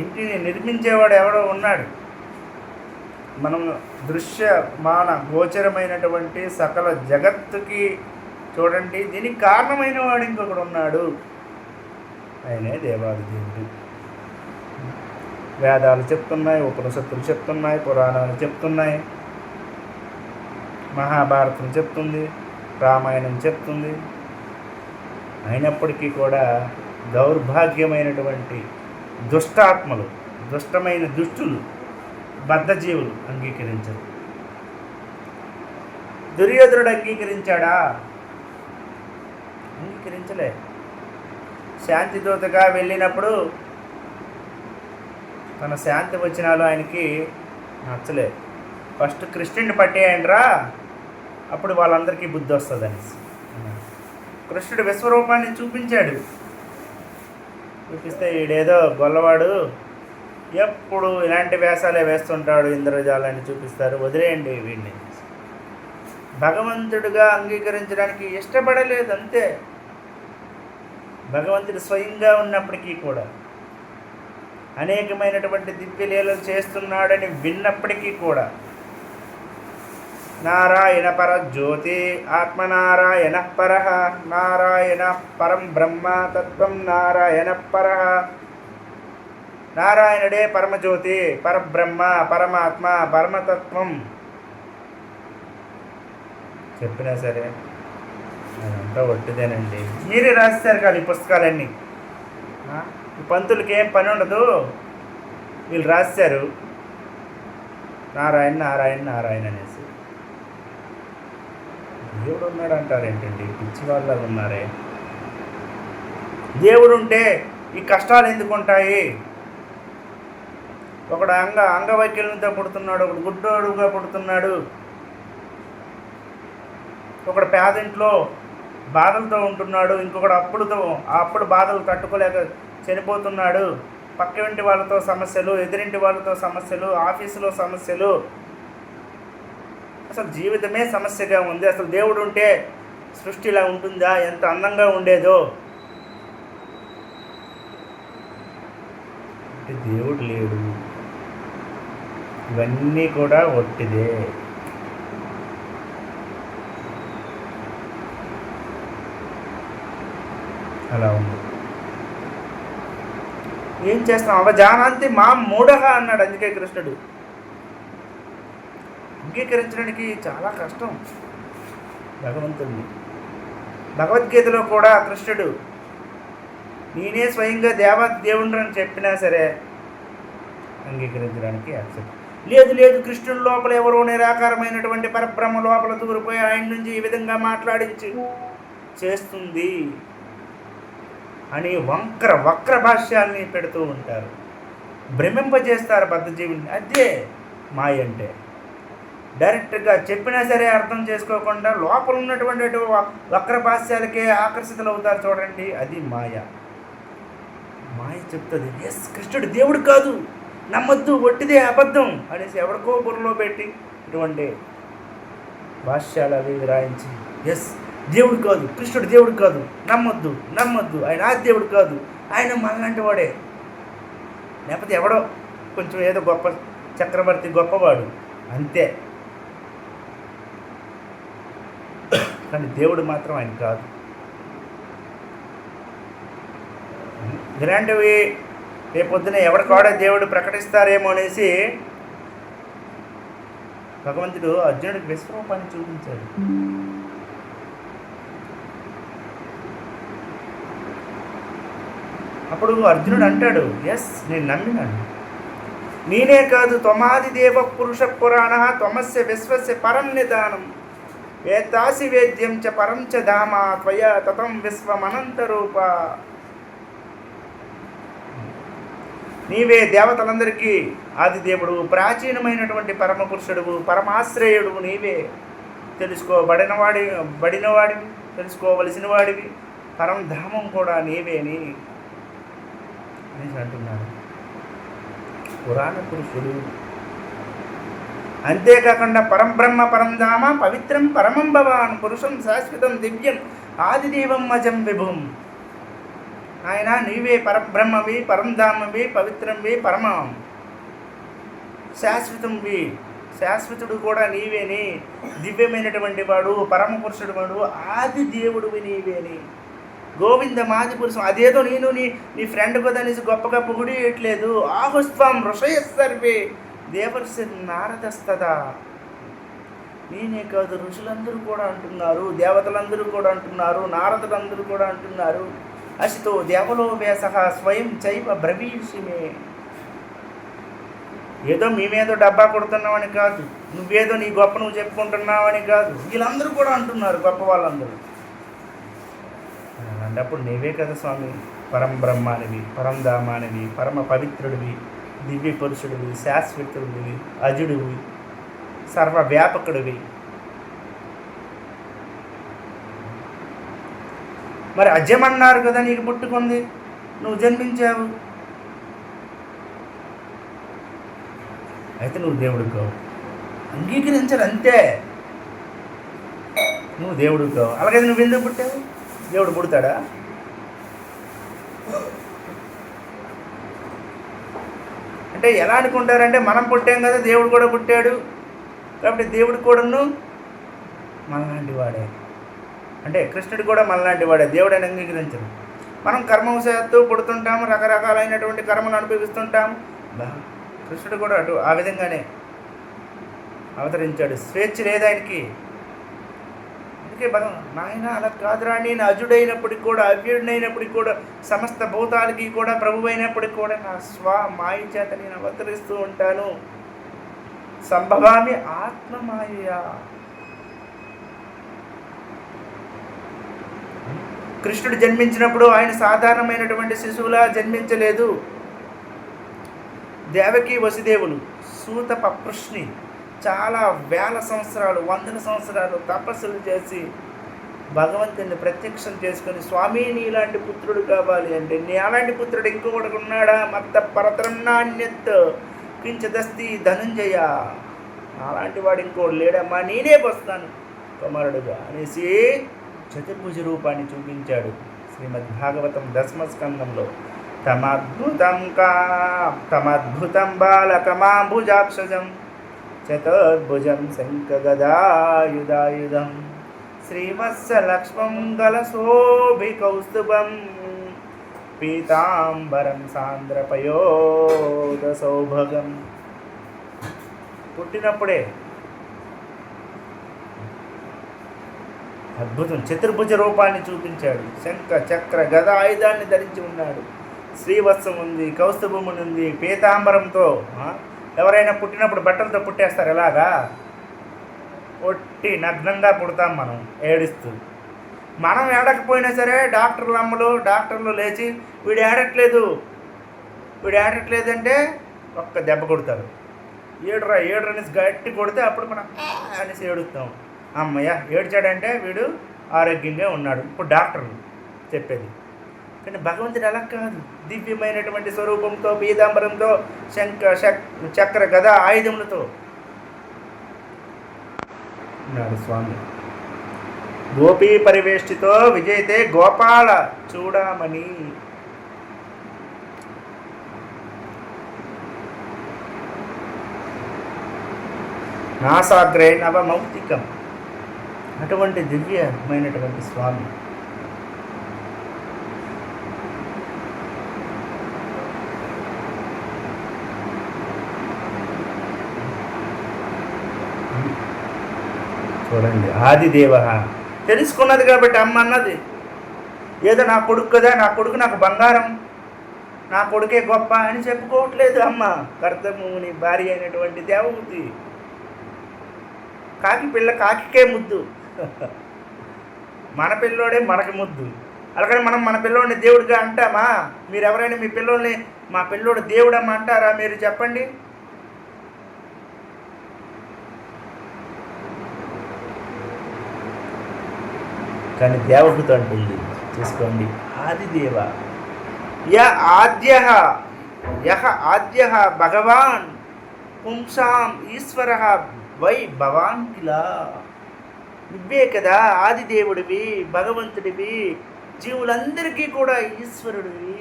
ఇంటిని నిర్మించేవాడు ఎవడో ఉన్నాడు. మనం దృశ్యమాన గోచరమైనటువంటి సకల జగత్తుకి చూడండి, దీనికి కారణమైన వాడు ఇంకొకడు ఉన్నాడు, ఆయనే దేవాది దేవుడు. వేదాలు చెప్తున్నాయి, ఉపనిషత్తులు చెప్తున్నాయి, పురాణాలు చెప్తున్నాయి, మహాభారతం చెప్తుంది, రామాయణం చెప్తుంది. అయినప్పటికీ కూడా దౌర్భాగ్యమైనటువంటి దుష్టాత్మలు, దుష్టమైన దుష్టులు, బద్ధజీవులు అంగీకరించరు. దుర్యోధనుడు అంగీకరించాడా? అంగీకరించలే. శాంతిదూతగా వెళ్ళినప్పుడు తన శాంతి వచనాలు ఆయనకి నచ్చలే. ఫస్ట్ కృష్ణుడిని పట్టేయండిరా, అప్పుడు వాళ్ళందరికీ బుద్ధి వస్తుందని. కృష్ణుడు విశ్వరూపాన్ని చూపించాడు. చూపిస్తే ఈడేదో గొల్లవాడు, ఎప్పుడు ఇలాంటి వేషాలే వేస్తుంటాడు, ఇంద్రజాలాన్ని చూపిస్తారు, వదిలేయండి వీడిని. భగవంతుడిగా అంగీకరించడానికి ఇష్టపడలేదు, అంతే. భగవంతుడు స్వయంగా ఉన్నప్పటికీ కూడా, అనేకమైనటువంటి దివ్యలీలలు చేస్తున్నాడని విన్నప్పటికీ కూడా, నారాయణ పర జ్యోతి ఆత్మనారాయణ పర, నారాయణ పరం బ్రహ్మ తత్వం నారాయణ పర, నారాయణుడే పరమజ్యోతి, పరబ్రహ్మ, పరమాత్మ, పరమతత్వం చెప్పినా సరే అదంతా ఒట్టిదేనండి. మీరే రాస్తారు కదా ఈ పుస్తకాలన్నీ. ఈ పంతులకి ఏం పని ఉండదు, వీళ్ళు రాశారు నారాయణ నారాయణ నారాయణ అనేసి. దేవుడు ఉన్నాడు అంటారేంటండి, పిచ్చి వాళ్ళ ఉన్నారే. దేవుడు ఉంటే ఈ కష్టాలు ఎందుకు ఉంటాయి? ఒకడు అంగవైకల్యంతో పుడుతున్నాడు, ఒకడు గుడ్డోడుగా పుడుతున్నాడు, ఒకడు పేదింట్లో బాధలతో ఉంటున్నాడు, ఇంకొకడు అప్పుడు బాధలు తట్టుకోలేక చనిపోతున్నాడు, పక్క ఇంటి వాళ్ళతో సమస్యలు, ఎదురింటి వాళ్ళతో సమస్యలు, ఆఫీసులో సమస్యలు, అసలు జీవితమే సమస్యగా ఉంది. అసలు దేవుడు ఉంటే సృష్టి ఇలా ఉంటుందా? ఎంత అందంగా ఉండేదో. అంటే దేవుడు లేడు, ఇవన్నీ కూడా ఒట్టిదే. అలా ఉంది. ఏం చేస్తాం? అవజానాంతి మా మూఢః అన్నాడు. అందుకే కృష్ణుడు అంగీకరించడానికి చాలా కష్టం భగవంతుడిని. భగవద్గీతలో కూడా కృష్ణుడు నేనే స్వయంగా దేవుడు అని చెప్పినా సరే అంగీకరించడానికి యాక్సెప్ట్ లేదు. కృష్ణుడి లోపల ఎవరో నిరాకారమైనటువంటి పరబ్రహ్మ లోపల దూరిపోయి ఆయన నుంచి ఈ విధంగా మాట్లాడించి చేస్తుంది అని వక్ర భాష్యాల్ని పెడుతూ ఉంటారు, భ్రమింపజేస్తారు బద్ధజీవుని. అదే మాయ అంటే. డైరెక్ట్గా చెప్పినా సరే అర్థం చేసుకోకుండా లోపల ఉన్నటువంటి వక్ర భాష్యాలకే ఆకర్షితులు అవుతారు చూడండి, అది మాయ. మాయ చెప్తుంది ఎస్ కృష్ణుడు దేవుడు కాదు, నమ్మద్దు, ఒట్టిదే, అబద్ధం అనేసి ఎవరికో బుర్రలో పెట్టి ఇటువంటి భాష్యాలు అవి రాయించి ఎస్ దేవుడు కాదు, కృష్ణుడు దేవుడు కాదు, నమ్మొద్దు, ఆయన ఆ దేవుడు కాదు, ఆయన మనలాంటి వాడే, లేకపోతే ఎవడో కొంచెం ఏదో గొప్ప చక్రవర్తి గొప్పవాడు అంతే, కానీ దేవుడు మాత్రం ఆయన కాదు. ఇలాంటివి రేపొద్దున ఎవరికాడే దేవుడు ప్రకటిస్తారేమో అనేసి భగవంతుడు అర్జునుడికి విశ్వరూపాన్ని చూపించాడు. అప్పుడు అర్జునుడు అంటాడు ఎస్ నేను నమ్మినాను, నేనే కాదు త్వమాది దేవ పురుష పురాణ త్వమస్య విశ్వస్య పరం నిదానం వేత్తాసి వేద్యం చ పరం చ ధామ త్వయా తతం విశ్వమనంతరూప. నీవే దేవతలందరికీ ఆదిదేవుడు, ప్రాచీనమైనటువంటి పరమపురుషుడు, పరమాశ్రయుడు నీవే, బడినవాడివి, తెలుసుకోవలసిన వాడివి, పరంధామం కూడా నీవేని అనేసి అంటున్నాడు పురాణ పురుషుడు. అంతేకాకుండా పరంబ్రహ్మ పరంధామ పవిత్రం పరమం భవాన్ పురుషం శాశ్వతం దివ్యం ఆదిదేవం అజం విభుం. ఆయన నీవే పరబ్రహ్మవి, పరంధామవి, పవిత్రంవి, పరమం శాశ్వతంవి, శాశ్వతుడు కూడా నీవేని, దివ్యమైనటువంటి వాడు, పరమపురుషుడు వాడు, ఆది దేవుడువి నీవేని, గోవిందమాది పురుషం. అదేదో నేను నీ ఫ్రెండ్ కదనేసి గొప్పగా పొగిడేయట్లేదు. ఆహుస్వం ఋషయ సర్వే దేవర్షి నారదస్తదా. నేనే కాదు, ఋషులందరూ కూడా అంటున్నారు, దేవతలందరూ కూడా అంటున్నారు, నారదులందరూ కూడా అంటున్నారు. అసితో దేవలో వేసహ స్వయం చైవ బ్రవీషిమే. ఏదో మేమేదో డబ్బా కొడుతున్నామని కాదు, నువ్వేదో నీ గొప్ప నువ్వు చెప్పుకుంటున్నావని కాదు, వీళ్ళందరూ కూడా అంటున్నారు, గొప్ప వాళ్ళందరూ. అన్నప్పుడు నీవే కదా స్వామి పరం బ్రహ్మానివి, పరం ధామానివి, పరమ పవిత్రుడివి, దివ్య పురుషుడివి, శాశ్వతుడివి, అజుడివి, సర్వవ్యాపకుడివి. మరి అజమన్నారు కదా నీకు పుట్టుకుంది, నువ్వు జన్మించావు, అయితే నువ్వు దేవుడు కావు, అంగీకరించాలి అంతే. నువ్వు దేవుడు కావు, అలాగైతే నువ్వు ఎందుకు పుట్టావు? దేవుడు పుడతాడా? అంటే ఎలా అనుకుంటారంటే మనం పుట్టాం కదా, దేవుడు కూడా పుట్టాడు కాబట్టి దేవుడు కూడాను మనలాంటి వాడే, అంటే కృష్ణుడు కూడా మనలాంటి వాడే, దేవుడని అంగీకరించరు. మనం కర్మవశాత్తు పుడుతుంటాము, రకరకాలైనటువంటి కర్మను అనుభవిస్తుంటాము. కృష్ణుడు కూడా అటు ఆ విధంగానే అవతరించాడు, స్వేచ్ఛ లేదు ఆయనకి. అందుకే నాయన అలా కాదురా, నేను అజుడైనప్పటికి కూడా, అవ్యుడైనప్పటికి కూడా, సమస్త భూతాలకి కూడా ప్రభు అయినప్పటికి కూడా నా మాయ చేత నేను అవతరిస్తూ ఉంటాను. సంభవామి ఆత్మమాయ. కృష్ణుడు జన్మించినప్పుడు ఆయన సాధారణమైనటువంటి శిశువులా జన్మించలేదు. దేవకి వసుదేవులు, సూత పృష్ణి చాలా వేల సంవత్సరాలు, వందల సంవత్సరాలు తపస్సులు చేసి భగవంతుని ప్రత్యక్షం చేసుకొని, స్వామి నీ ఇలాంటి పుత్రుడు కావాలి అంటే, నీ అలాంటి పుత్రుడు ఇంకొకటి ఉన్నాడా? మత్త పరతరం నాణ్యత్ కించదస్తి ధనుంజయ, అలాంటి వాడు ఇంకోటి లేడమ్మా, నేనే వస్తాను కుమారుడుగా అనేసి చతుర్భుజ రూపాన్ని చూపించాడు. శ్రీమద్ భాగవతం 10వ స్కందంలో తమద్భుతం బాలకమాంబుజాక్షజం చతుర్భుజం శంఖగదాయుధాయుధం శ్రీవత్సలక్ష్మం గలశోభికౌస్తుభం పీతాంబరం సాంద్రపయోద సౌభగం. పుట్టినప్పుడే అద్భుతం చతుర్భుజ రూపాన్ని చూపించాడు. శంఖ చక్ర గద ఆయుధాన్ని ధరించి ఉన్నాడు. శ్రీవత్సం ఉంది, కౌస్తుభం ఉంది, పీతాంబరంతో. ఎవరైనా పుట్టినప్పుడు బట్టలతో పుట్టేస్తారు, ఎలాగా పొట్టి నగ్నంగా పుడతాం మనం ఏడుస్తూ. మనం ఏడకపోయినా సరే డాక్టర్లు లేచి వీడు ఏడట్లేదంటే ఒక్క దెబ్బ కొడతారు. ఏడురా అనేసి గట్టి కొడితే అప్పుడు మనం అనేసి ఏడుస్తాం. అమ్మయ్య ఏడ్చాడంటే వీడు ఆరోగ్యంగా ఉన్నాడు, ఇప్పుడు డాక్టర్లు చెప్పేది. కానీ భగవంతుడు అలా కాదు, దివ్యమైనటువంటి స్వరూపంతో, పీతాంబరంతో, శంఖ చక్ర గద ఆయుధములతో ఉన్నాడు స్వామి. గోపీ పరివేష్టితో విజయతే గోపాల చూడమని. నాసాగ్రే నవమౌక్తికం, అటువంటి దివ్యమైనటువంటి స్వామి. చూడండి, ఆదిదేవ తెలుసుకున్నది కాబట్టి అమ్మ అన్నది. ఏదో నా కొడుకు కదా, నా కొడుకు నాకు బంగారం, నా కొడుకే గొప్ప అని చెప్పుకోవట్లేదు అమ్మ. కర్తముని భార్య అయినటువంటి దేవహూతి. కాకి పిల్ల కాకికే ముద్దు, మన పిల్లోడే మనకి ముద్దు. అలాగని మనం మన పిల్లోడిని దేవుడిగా అంటామా? మీరు ఎవరైనా మీ పిల్లోడిని మా పిల్లోడు దేవుడమ్మ అంటారా? మీరు చెప్పండి. కానీ దేవహూతి అంటుంది, చూసుకోండి, ఆదిదేవ ఆద్య భగవాన్ పుంసాం ఈశ్వర వై భవాన్ కిలా. నువ్వే కదా ఆదిదేవుడివి, భగవంతుడివి, జీవులందరికీ కూడా ఈశ్వరుడివి.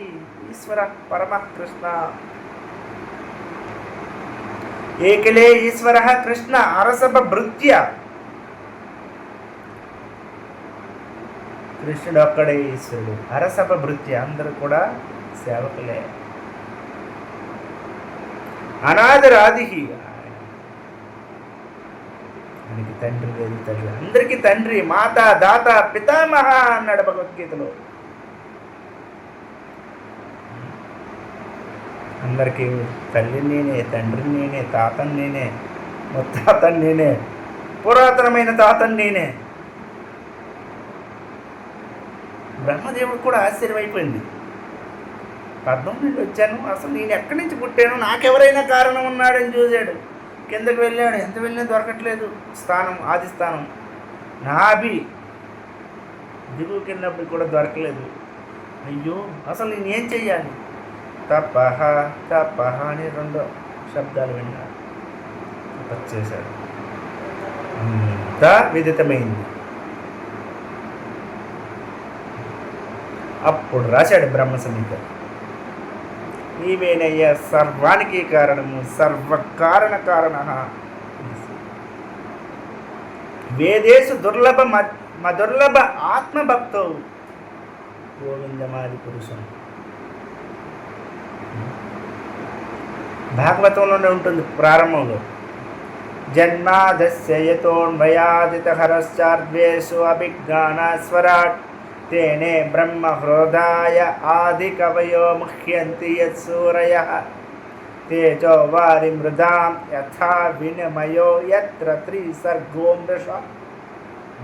ఈశ్వర పరమకృష్ణ ఏకలే ఈశ్వర కృష్ణ అరసభ భృత్య. కృష్ణుడు ఒక్కడే ఈశ్వరుడు, అరసభ భృత్య, అందరూ కూడా సేవకులే. అనాదిరాది నీకు తండ్రి లేదు, తల్లి. అందరికీ తండ్రి, మాత, దాత, పితామహ అన్నాడు భగవద్గీతలో. అందరికీ తల్లి నేనే, తండ్రిని నేనే, తాతని నేనే, ముత్తాతని నేనే, పురాతనమైన తాతని నేనే. బ్రహ్మదేవుడు కూడా ఆశ్చర్యమైపోయింది. పద్మం నుండి వచ్చాను, అసలు నేను ఎక్కడి నుంచి పుట్టాను, నాకెవరైనా కారణం ఉన్నాడని చూశాడు. కిందకి వెళ్ళాడు, ఎంత వెళ్ళినా దొరకట్లేదు స్థానం, ఆది స్థానం. నాభి దిగువకి వెళ్ళినప్పుడు కూడా దొరకలేదు. అయ్యో అసలు నేనేం చెయ్యాలి? తపహ తపహ అని 2 శబ్దాలు విన్నాడు. వచ్చేశాడు. అంతా విదితమైంది. అప్పుడు రాశాడు బ్రహ్మ సంహిత. నీవేనయ్యా సర్వానికి కారణము, సర్వకారణ కారణ. వేదేశు దుర్లభ మదుర్లభ ఆత్మభక్తో గోవిందమాది పురుషం. భాగవతంలోనే ఉంటుంది ప్రారంభంలో. జన్మాదస్య యతోన్వయాదితహరశ్చార్వేషు అభిజ్ఞానస్వరాట్ తేనే బ్రహ్మ హృదాయ ఆది కవయో ముహ్యంతి యత్సూరయః తేజో వారి మృదాం యథా వినిమయో యత్ర త్రిసర్గో మృషా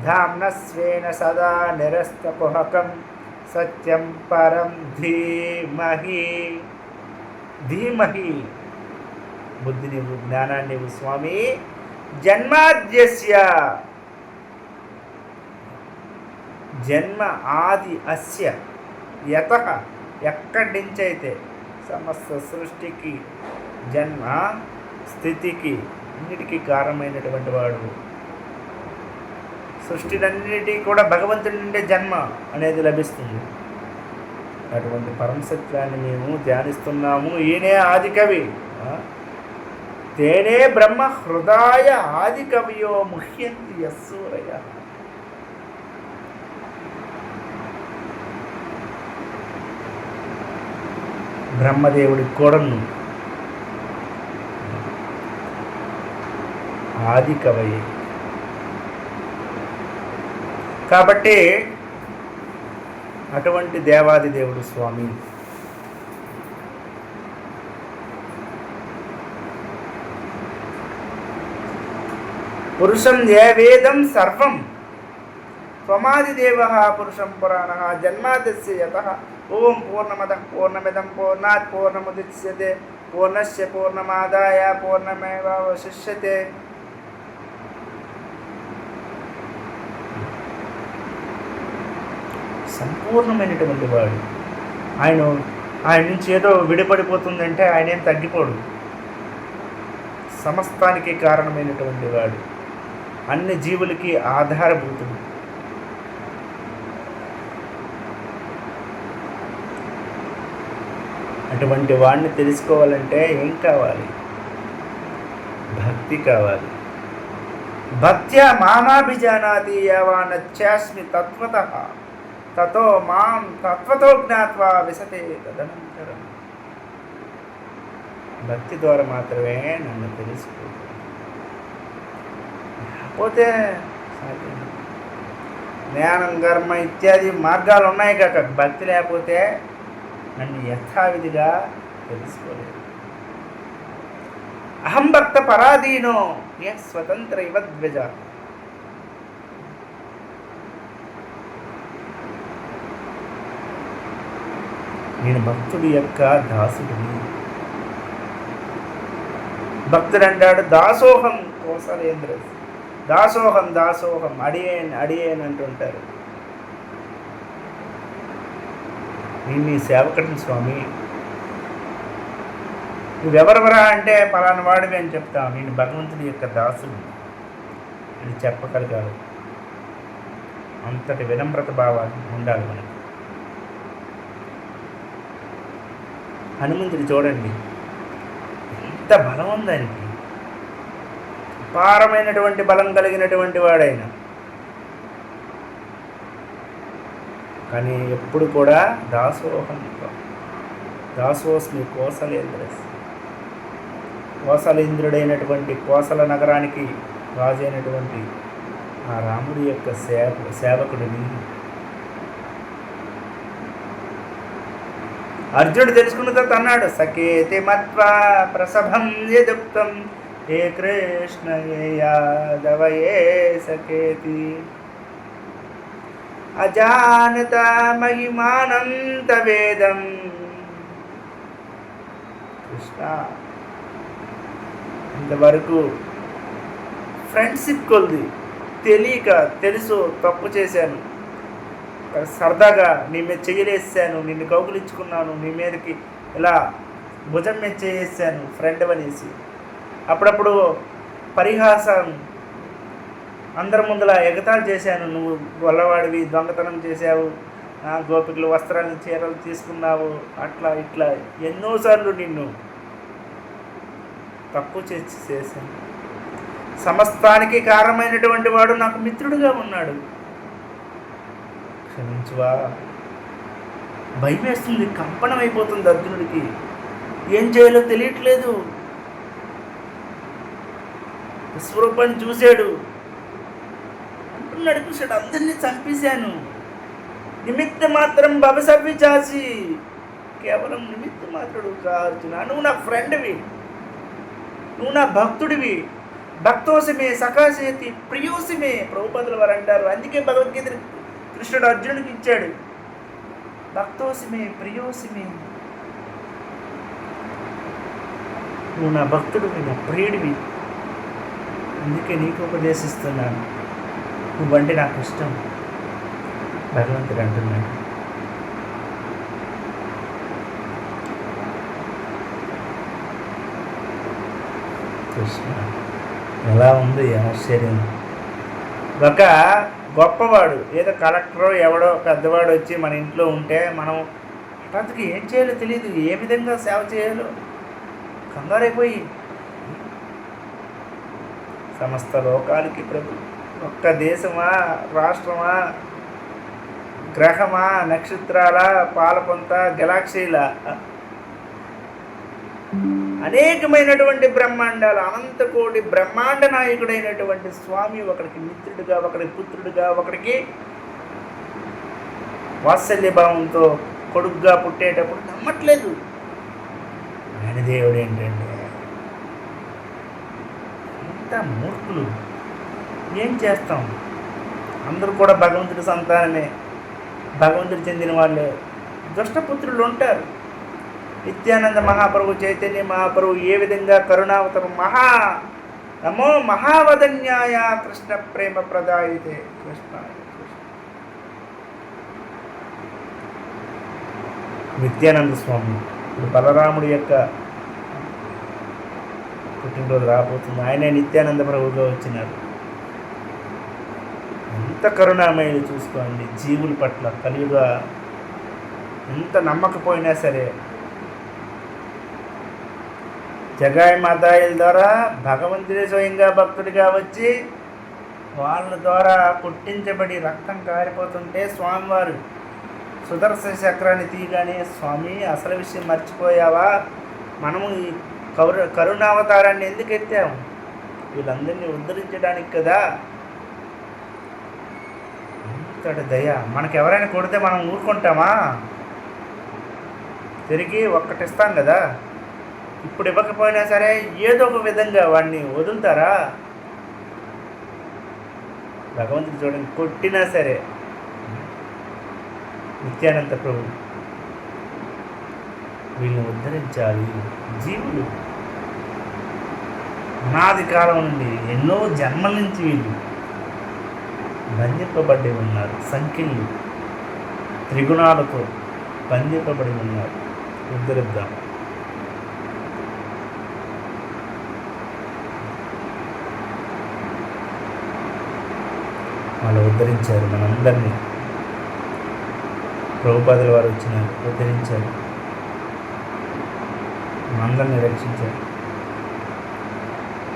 ధామ్న స్వేన సదా నిరస్తకుహకం సత్యం పరం ధీమహి. ధీమహి బుద్ధి నీవు, జ్ఞానాన్ని నీవు స్వామి. జన్మాద్యస్య జన్మ ఆది అస్య యతః ఎక్కడి నుంచైతే సమస్త సృష్టికి జన్మ స్థితికి అన్నిటికీ కారణమైనటువంటి వాడు. సృష్టిలన్నిటికీ కూడా భగవంతుడి నుండే జన్మ అనేది లభిస్తుంది. అటువంటి పరమసత్యాన్ని మేము ధ్యానిస్తున్నాము. ఈయనే ఆది కవి. తేనే బ్రహ్మ హృదయ ఆది కవియో ముహ్యంతి యస్సూరయ. బ్రహ్మదేవుడి కోడను ఆది కవయే. కాబట్టి అటువంటి దేవాది దేవుడు స్వామి. పురుషం ఏ వేదం సర్వం త్వమాదిదేవ పురుషం పురాణ జన్మాదస్య యతః. ఓం పూర్ణమదః పూర్ణమిదం పూర్ణాత్ పూర్ణముదచ్యతే పూర్ణస్య పూర్ణమాదాయ పూర్ణమేవావశిష్యతే. సంపూర్ణమైనటువంటి వాడు. ఆయన నుంచి ఏదో విడిపడిపోతుందంటే ఆయన ఏం తగ్గిపోడు. సమస్తానికి కారణమైనటువంటి వాడు, అన్ని జీవులకి ఆధారభూతుడు. అటువంటి వాడిని తెలుసుకోవాలంటే ఏం కావాలి? భక్తి కావాలి. భక్త్యా మామాభిజానాతి యావానచ్చాస్మి తత్వతః తతో మాం తత్వతో జ్ఞాత్వా విశతే తదనంతరం. భక్తి ద్వారా మాత్రమే నన్ను తెలుసుకో. పోతే జ్ఞానం కర్మ ఇత్యాది మార్గాలు ఉన్నాయి కాక భక్తి లేకపోతే నన్ను యథావిధిగా తెలుసుకోలేదు. అహం భక్త పరాధీనో స్వతంత్ర ఇవ ద్విజ. నేను భక్తుడి యొక్క దాసుడిని. భక్తుడు అంటాడు దాసోహం కోసలేంద్ర. దాసోహం దాసోహం అడియేన్ అడియేన్ అంటుంటారు. నేను నీ సేవకుడిని స్వామి. నువ్వెవరెవరా అంటే పలానా వాడివి అని చెప్తావు. నేను భగవంతుడి యొక్క దాసుడు అని చెప్పగలగాలి. అంతటి వినమ్రత భావాన్ని ఉండాలి మనకి. హనుమంతుడి చూడండి, ఎంత బలం ఉందానికి. అపారమైనటువంటి బలం కలిగినటువంటి వాడైన, కానీ ఎప్పుడు కూడా దాసోహం. దాసోస్మి కోసలేంద్ర. కోసలేంద్రుడైనటువంటి కోసల నగరానికి రాజు అయినటువంటి ఆ రాముడి యొక్క సేవకుడిని అర్జునుడు తెలుసుకున్న తర్వాత అన్నాడు, సకేతి మత్వా ప్రసభం యదుక్తం ఏ కృష్ణ ఏ యాదవ ఏ సకేతి అజానత మహిమానంత వేదం. కృష్ణ, ఇంతవరకు ఫ్రెండ్షిప్ కొద్ది తెలియక తెలుసు తప్పు చేశాను, సరదాగా నీ మీద చెయ్యలేసాను, నిన్ను కౌగులించుకున్నాను, నీ మీదకి ఇలా భుజం మీద చేసాను ఫ్రెండ్ అనేసి. అప్పుడప్పుడు పరిహాసం, అందరి ముందులా ఎగతాళి చేశాను, నువ్వు గొల్లవాడివి, దొంగతనం చేశావు, గోపికలు వస్త్రాలను చీరలు తీసుకున్నావు, అట్లా ఇట్లా ఎన్నోసార్లు నిన్ను తక్కువ చేశాను. సమస్తానికి కారణమైనటువంటి వాడు నాకు మిత్రుడుగా ఉన్నాడు, క్షమించువా. భయం వేస్తుంది, కంపనం అయిపోతుంది అర్జునుడికి, ఏం చేయాలో తెలియట్లేదు. విశ్వరూపాన్ని చూశాడు, అంటున్నాడు కృష్ణుడు, అందరినీ చంపేశాను, నిమిత్త మాత్రం భవసవ్వి చాసి, కేవలం నిమిత్త మాత్రుడు అర్జున, నువ్వు నా ఫ్రెండ్వి, నువ్వు నా భక్తుడివి, భక్తోసిమే సకాశేతి ప్రియోసిమే ప్రభుపాదుల వారు అంటారు. అందుకే భగవద్గీత కృష్ణుడు అర్జునుడికి ఇచ్చాడు, భక్తోసిమే ప్రియోసిమే, నువ్వు నా భక్తుడివి, నా ప్రియుడివి, అందుకే నీకు ఉపదేశిస్తున్నాను, నువ్వంటే నాకు ఇష్టం భగవంతుడు అంటున్నాడు. కృష్ణ, ఎలా ఉంది ఆశ్చర్యం. ఒక గొప్పవాడు, ఏదో కలెక్టరో ఎవడో పెద్దవాడు వచ్చి మన ఇంట్లో ఉంటే మనం హఠాత్తుగా ఏం చేయాలో తెలియదు, ఏ విధంగా సేవ చేయాలో కంగారైపోయి, సమస్త లోకాలకి ప్రభు, ఒక్క దేశమా, రాష్ట్రమా, గ్రహమా, నక్షత్రాల, పాలపొంత, గెలాక్సీల, అనేకమైనటువంటి బ్రహ్మాండాలు, అనంతకోటి బ్రహ్మాండ నాయకుడైనటువంటి స్వామి ఒకడికి మిత్రుడిగా, ఒకడికి పుత్రుడిగా, ఒకడికి వాత్సల్యభావంతో కొడుకుగా పుట్టేటప్పుడు నమ్మట్లేదు. ఆయన దేవుడు ఏంటంటే ఎంత మూర్ఖులు, ఏం చేస్తాం? అందరూ కూడా భగవంతుడి సంతానమే, భగవంతుడి చెందిన వాళ్ళే. దుష్టపుత్రులు ఉంటారు. నిత్యానంద మహాప్రభు, చైతన్య మహాప్రభు ఏ విధంగా కరుణావతరం నమో మహావదన్యాయ కృష్ణ ప్రేమ ప్రదాయితే కృష్ణ. నిత్యానంద స్వామి ఇప్పుడు బలరాముడి యొక్క పుట్టినరోజు రాబోతుంది, ఆయనే నిత్యానంద ప్రభువుగా వచ్చినారు. ఎంత కరుణామయులు చూసుకోండి, జీవుల పట్ల కలియుగ ఎంత నమ్మకపోయినా సరే జగాయి మాతాయిల ద్వారా భగవంతుడే స్వయంగా భక్తుడిగా వచ్చి వాళ్ళ ద్వారా పుట్టించబడి రక్తం కారిపోతుంటే స్వామివారు సుదర్శన చక్రాన్ని తీయగానే, స్వామి అసలు విషయం మర్చిపోయావా, మనము ఈ కరుణావతారాన్ని ఎందుకు ఎత్తాము, వీళ్ళందరినీ ఉద్ధరించడానికి కదా. అంతటి దయ. మనకు ఎవరైనా కొడితే మనం ఊరుకుంటామా? తిరిగి ఒక్కటిస్తాం కదా. ఇప్పుడు ఇవ్వకపోయినా సరే ఏదో ఒక విధంగా వాడిని వదులుతారా? భగవంతుడు చూడండి, కొట్టినా సరే నిత్యానంద ప్రభు వీళ్ళని ఉద్ధరించాలి. జీవులు అనాది కాలం నుండి ఎన్నో జన్మల నుంచి వీళ్ళు బంధింపబడి ఉన్నారు, సంఖ్యలు త్రిగుణాలతో బంధింపబడి ఉన్నారు. ఉద్ధరిద్దాం. వాళ్ళు ఉద్ధరించారు మనందరినీ. ప్రభుపాదుల వారు వచ్చినారు, ఉద్ధరించారు, మనందరినీ రక్షించారు.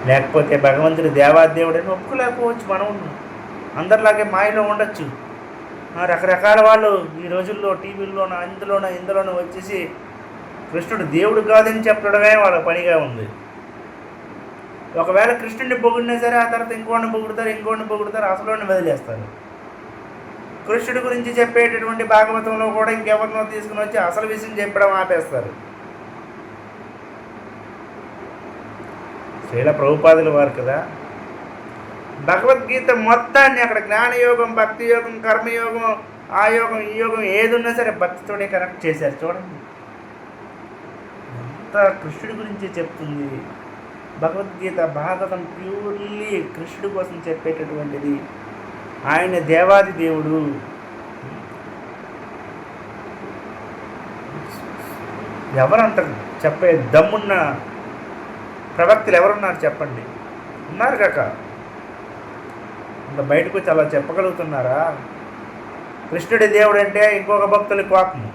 లేకపోతే భగవంతుడు దేవాదేవుడని ఒప్పుకోలేకపోవచ్చు. మనం అందరిలాగే మాయలో ఉండొచ్చు. రకరకాల వాళ్ళు ఈ రోజుల్లో టీవీల్లోనూ ఇందులోనూ వచ్చేసి కృష్ణుడు దేవుడు కాదని చెప్పడమే వాళ్ళ పనిగా ఉంది. ఒకవేళ కృష్ణుడిని పొగిడినా సరే ఆ తర్వాత ఇంకోడిని పొగుడుతారు, అసలు వదిలేస్తారు. కృష్ణుడి గురించి చెప్పేటటువంటి భాగవతంలో కూడా ఇంకెవరినో తీసుకుని వచ్చి అసలు విషయం చెప్పడం ఆపేస్తారు. శ్రీల ప్రభుపాదుల వారు కదా భగవద్గీత మొత్తాన్ని అక్కడ జ్ఞానయోగం, భక్తి యోగం, కర్మయోగం, ఆ యోగం, ఈ యోగం ఏది ఉన్నా సరే భక్తితోనే కనెక్ట్ చేశారు. చూడండి అంతా కృష్ణుడి గురించి చెప్తుంది భగవద్గీత. భాగవతం ప్యూర్లీ కృష్ణుడి కోసం చెప్పేటటువంటిది. ఆయన దేవాది దేవుడు. ఎవరంటారు చెప్పే దమ్మున్న ప్రవక్తలు ఎవరున్నారు చెప్పండి? ఉన్నారు కాక ఇంకా బయటకు వచ్చి అలా చెప్పగలుగుతున్నారా? కృష్ణుడి దేవుడు అంటే ఇంకొక భక్తుల కోపము.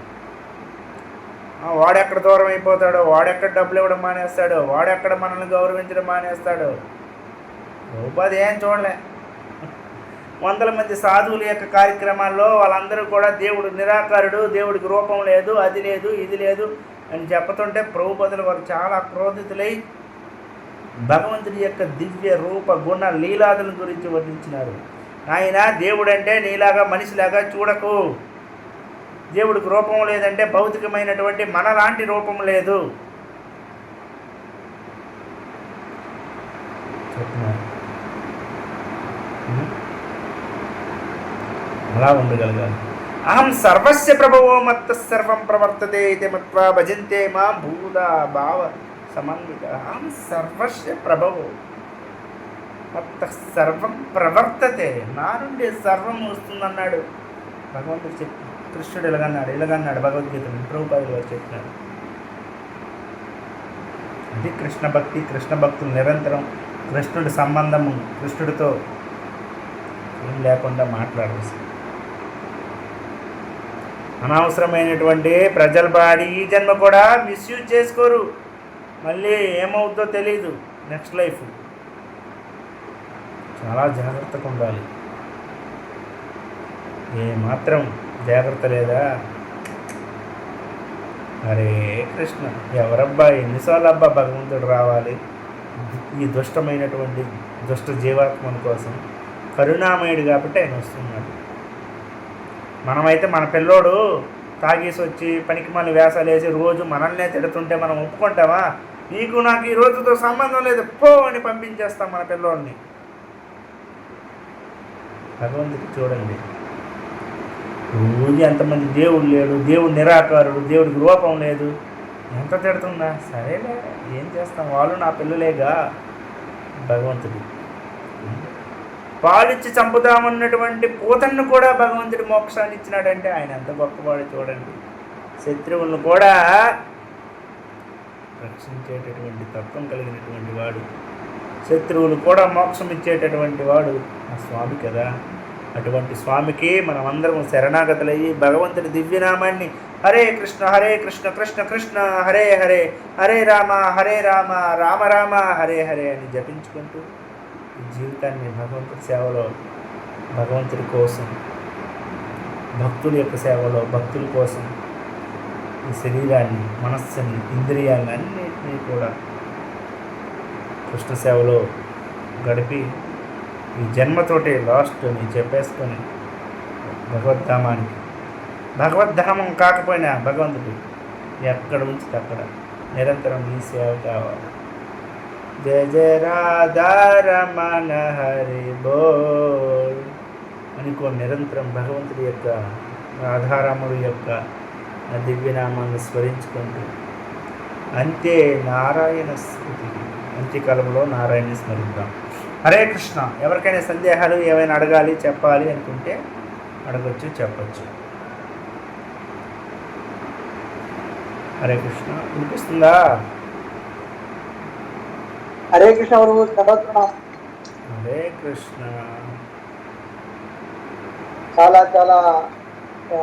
వాడెక్కడ దూరం అయిపోతాడో, వాడెక్కడ డబ్బులు ఇవ్వడం మానేస్తాడో, వాడెక్కడ మనల్ని గౌరవించడం మానేస్తాడో. రూపాది ఏం చూడలే. వందల మంది సాధువుల యొక్క కార్యక్రమాల్లో వాళ్ళందరూ కూడా దేవుడు నిరాకారుడు, దేవుడికి రూపం లేదు, అది లేదు, ఇది లేదు అని చెప్పుతుంటే ప్రభుపదులు వారు చాలా క్రోధితులై భగవంతుడి యొక్క దివ్య రూప గుణ లీలాదుల గురించి వర్ణించినారు. ఆయన దేవుడంటే నీలాగా మనిషిలాగా చూడకు, దేవుడికి రూపం లేదంటే భౌతికమైనటువంటి మనలాంటి రూపం లేదు అలా ఉండగలగాలి. అహం సర్వస్య ప్రభువో మత్త సర్వం ప్రవర్తతే ఇది మత్వా భజంతే మా భూదా భావ సమన్విత. అహం సర్వస్య ప్రభువో మత్త సర్వం ప్రవర్తతే, నా నుండి సర్వం వస్తుందన్నాడు భగవంతుడు. చెప్పి కృష్ణుడు ఇలాగన్నాడు భగవద్గీతను ప్రభుపాదులు వారు చెప్పినాడు. అది కృష్ణ భక్తి. కృష్ణ భక్తులు నిరంతరం కృష్ణుడి సంబంధము, కృష్ణుడితో ఏం లేకుండా మాట్లాడాల్సి. అనవసరమైనటువంటి ప్రజల బాడీ ఈ జన్మ కూడా మిస్యూజ్ చేసుకోరు. మళ్ళీ ఏమవుతుందో తెలీదు నెక్స్ట్ లైఫ్. చాలా జాగ్రత్తగా ఉండాలి. ఏమాత్రం జాగ్రత్త లేదా? హరే కృష్ణ. ఎవరబ్బా ఎన్నిసార్లు అబ్బా భగవంతుడు రావాలి ఈ దుష్టమైనటువంటి దుష్ట జీవాత్మల కోసం? కరుణామయుడు కాబట్టి ఆయన వస్తున్నాడు. మనమైతే మన పిల్లోడు తాగేసి వచ్చి పనికి మన వేసాలు వేసి రోజు మనల్నే తిడుతుంటే మనం ఒప్పుకుంటామా? నీకు నాకు ఈ రోజుతో సంబంధం లేదు పో అని పంపించేస్తాం మన పిల్లోడిని. భగవంతుడికి చూడండి, రోజు ఎంతమంది దేవుడు లేడు, దేవుడు నిరాకారుడు, దేవుడికి రూపం లేదు, ఎంత తిడుతున్నా సరేలే ఏం చేస్తాం, వాళ్ళు నా పిల్లలేగా. భగవంతుడు పాలిచ్చి చంపుదామన్నటువంటి పూతన్ను కూడా భగవంతుడి మోక్షాన్ని ఇచ్చినాడంటే ఆయన ఎంత గొప్పవాడు చూడండి. శత్రువులను కూడా రక్షించేటటువంటి తత్వం కలిగినటువంటి వాడు, శత్రువులు కూడా మోక్షం ఇచ్చేటటువంటి వాడు ఆ స్వామి కదా. అటువంటి స్వామికి మనం అందరం శరణాగతులయ్యి భగవంతుడి దివ్యనామాన్ని హరే కృష్ణ కృష్ణ కృష్ణ హరే హరే, హరే రామ రామ రామ హరే హరే అని జపించుకుంటూ ఈ జీవితాన్ని భగవంతుడి సేవలో, భగవంతుడి కోసం, భక్తుల యొక్క సేవలో, భక్తుల కోసం ఈ శరీరాన్ని, మనస్సుని, ఇంద్రియాన్ని అన్నింటినీ కూడా కృష్ణ సేవలో గడిపి ఈ జన్మతోటే లాస్ట్ అని చెప్పేసుకొని భగవద్ధామం కాకపోయినా భగవంతుడు ఎక్కడ ఉంచితే అక్కడ నిరంతరం ఈ సేవ కావాలి. జయ జయ రాధారమణ హరి బోల్ అనుకో నిరంతరం భగవంతుడి యొక్క, రాధారాముడి యొక్క దివ్యనామాన్ని స్మరించుకుంటూ అంతే నారాయణ స్మృతి, అంత్యకాలంలో నారాయణ స్మరిద్దాం. హరే కృష్ణ. ఎవరికైనా సందేహాలు ఏమైనా అడగాలి, చెప్పాలి అనుకుంటే అడగచ్చు, చెప్పచ్చు. హరే కృష్ణ. వినిపిస్తుందా?
హరే కృష్ణ. హరే
కృష్ణ.
చాలా చాలా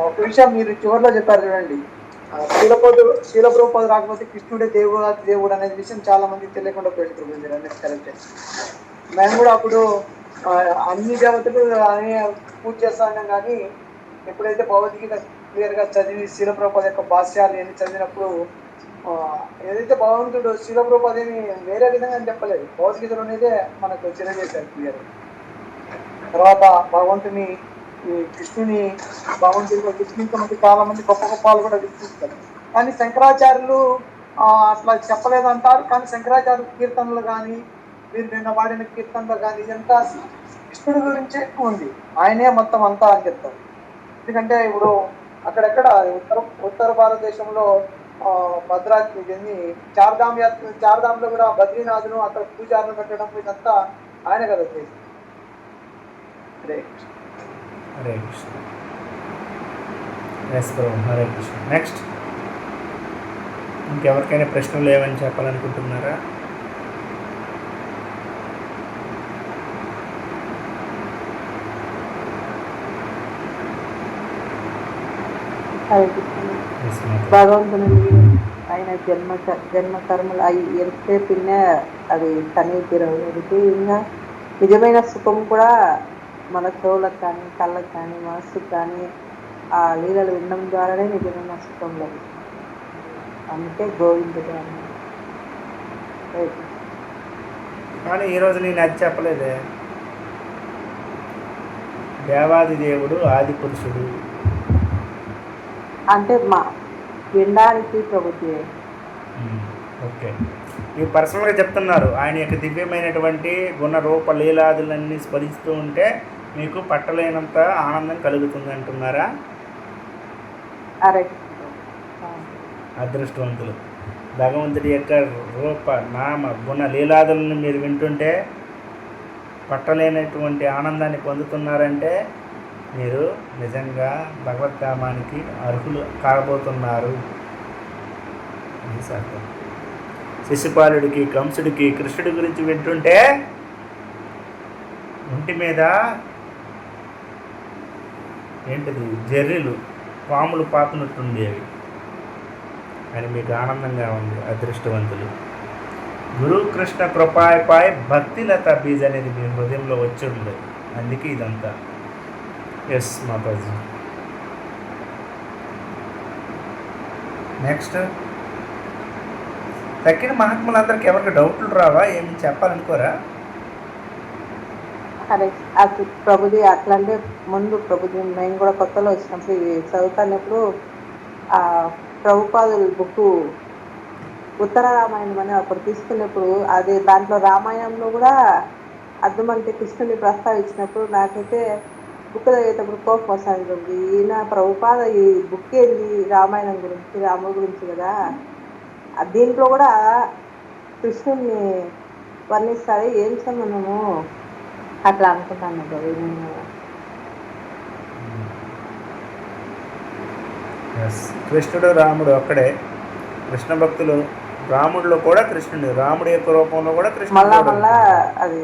ఒక విషయం మీరు చివరిలో చెప్పారు చూడండి, శీల ప్రభుపాద రాకపోతే కృష్ణుడే దేవుడు అనేది విషయం చాలా మంది తెలియకుండా పెడుతుంది. మీరు అనేది కరెక్టే. మేము కూడా అప్పుడు అన్ని దేవతలు అనే పూజ చేస్తా ఉన్నాం, కానీ ఎప్పుడైతే భగవద్గీత క్లియర్గా చదివి శీల ప్రభుపాద యొక్క భాష్యాలు ఎన్ని చదివినప్పుడు ఆ, ఏదైతే భగవంతుడు శిలప్రభుదేమి వేరే విధంగా అని చెప్పలేదు, భగవద్గీతలోనేదే మనకు తెలియజేశారు క్లియర్. తర్వాత భగవంతుని ఈ కృష్ణుని కృష్ణుని మంది చాలా మంది గొప్ప గొప్ప వాళ్ళు కూడా విశ్వసిస్తారు. కానీ శంకరాచార్యులు అట్లా చెప్పలేదంటారు. కానీ శంకరాచార్య కీర్తనలు కానీ మీరు నిన్న వాడిన కీర్తనలు కానీ ఇదంతా కృష్ణుడి గురించే ఎక్కువ ఉంది, ఆయనే మొత్తం అంతా అని చెప్తారు. ఎందుకంటే ఇప్పుడు అక్కడెక్కడ ఉత్తర భారతదేశంలో భద్రాద్రి దీన్ని చార్ధామ్లో కూడా బద్రీనాథును అక్కడ పూజారులు పెట్టడం ఇదంతా ఆయన కదా చేసి. Hare Krishna.
Hare Krishna. Yes bro, Hare Krishna. Next, ఇంకెవరికైనా ప్రశ్నలు ఏమని చెప్పాలనుకుంటున్నారా?
భగవంతుని ఆయన జన్మ కర్మలు అవి ఎంతసేపు అది తనే తీరవుతుంది. ఇంకా నిజమైన సుఖం కూడా మన చెవులకు కానీ కళ్ళకు కానీ మనస్సుకు కానీ ఆ లీలలు వినడం ద్వారానే నిజమైన సుఖం లభిస్తుంది. అందుకే గోవిందుడు అని.
కానీ ఈరోజు నేను అది చెప్పలేదే, దేవాది దేవుడు ఆది పురుషుడు
అంటే మా వినడానికి ప్రభుత్వే.
ఓకే, మీరు పర్సనల్గా చెప్తున్నారు. ఆయన యొక్క దివ్యమైనటువంటి గుణ రూప లీలాదులన్నీ స్మరిస్తూ ఉంటే మీకు పట్టలేనంత ఆనందం కలుగుతుంది అంటున్నారా? అదృష్టవంతులు. భగవంతుడి యొక్క రూప నామ గుణ లీలాదులను మీరు వింటుంటే పట్టలేనటువంటి ఆనందాన్ని పొందుతున్నారంటే మీరు నిజంగా భగవద్ధామానికి అర్హులు కాబోతున్నారు. శిశుపాలుడికి, కంసుడికి, కృష్ణుడి గురించి వింటుంటే ఒంటి మీద ఏంటిది జర్రీలు పాములు పాకునట్టుండేవి అని మీకు ఆనందంగా ఉంది. అదృష్టవంతులు. గురు కృష్ణ కృపాయపాయ్ భక్తిలత బీజ్ అనేది మీ హృదయంలో వచ్చి ఉండదు, అందుకే ఇదంతా. ఎస్ మాతాజీ. నెక్స్ట్, తక్కిన మహాత్ములందరికీ ఎవరికి డౌట్లు రావా? ఏమి చెప్పాలనుకోరా?
అదే అది ప్రభుది అట్లా అంటే ముందు ప్రభుది నేను కూడా కొత్తలో వచ్చినప్పుడు ఇవి చదువుతున్నప్పుడు ఆ ప్రభుపాదుల బుక్ ఉత్తర రామాయణం అని అప్పుడు తీసుకున్నప్పుడు అది దాంట్లో రామాయణంలో కూడా అర్థం అంటే కృష్ణుని ప్రస్తావించినప్పుడు నాకైతే బుక్ చదివేటప్పుడు కోపం వస్తుంది. ప్రభు ఈయన ప్రభుపాద ఈ బుక్ ఏంది రామాయణం గురించి, రాముడి గురించి కదా, దీంట్లో కూడా కృష్ణుని వర్ణిస్తారు, ఏం సంబంధము అట్లా అనుకుంటాను ప్రభు నేను.
కృష్ణుడు రాముడు ఒక్కడే. కృష్ణ భక్తులు రాముడిలో కూడా కృష్ణుడు, రాముడి యొక్క రూపంలో కూడా కృష్ణుడు
మళ్ళా అది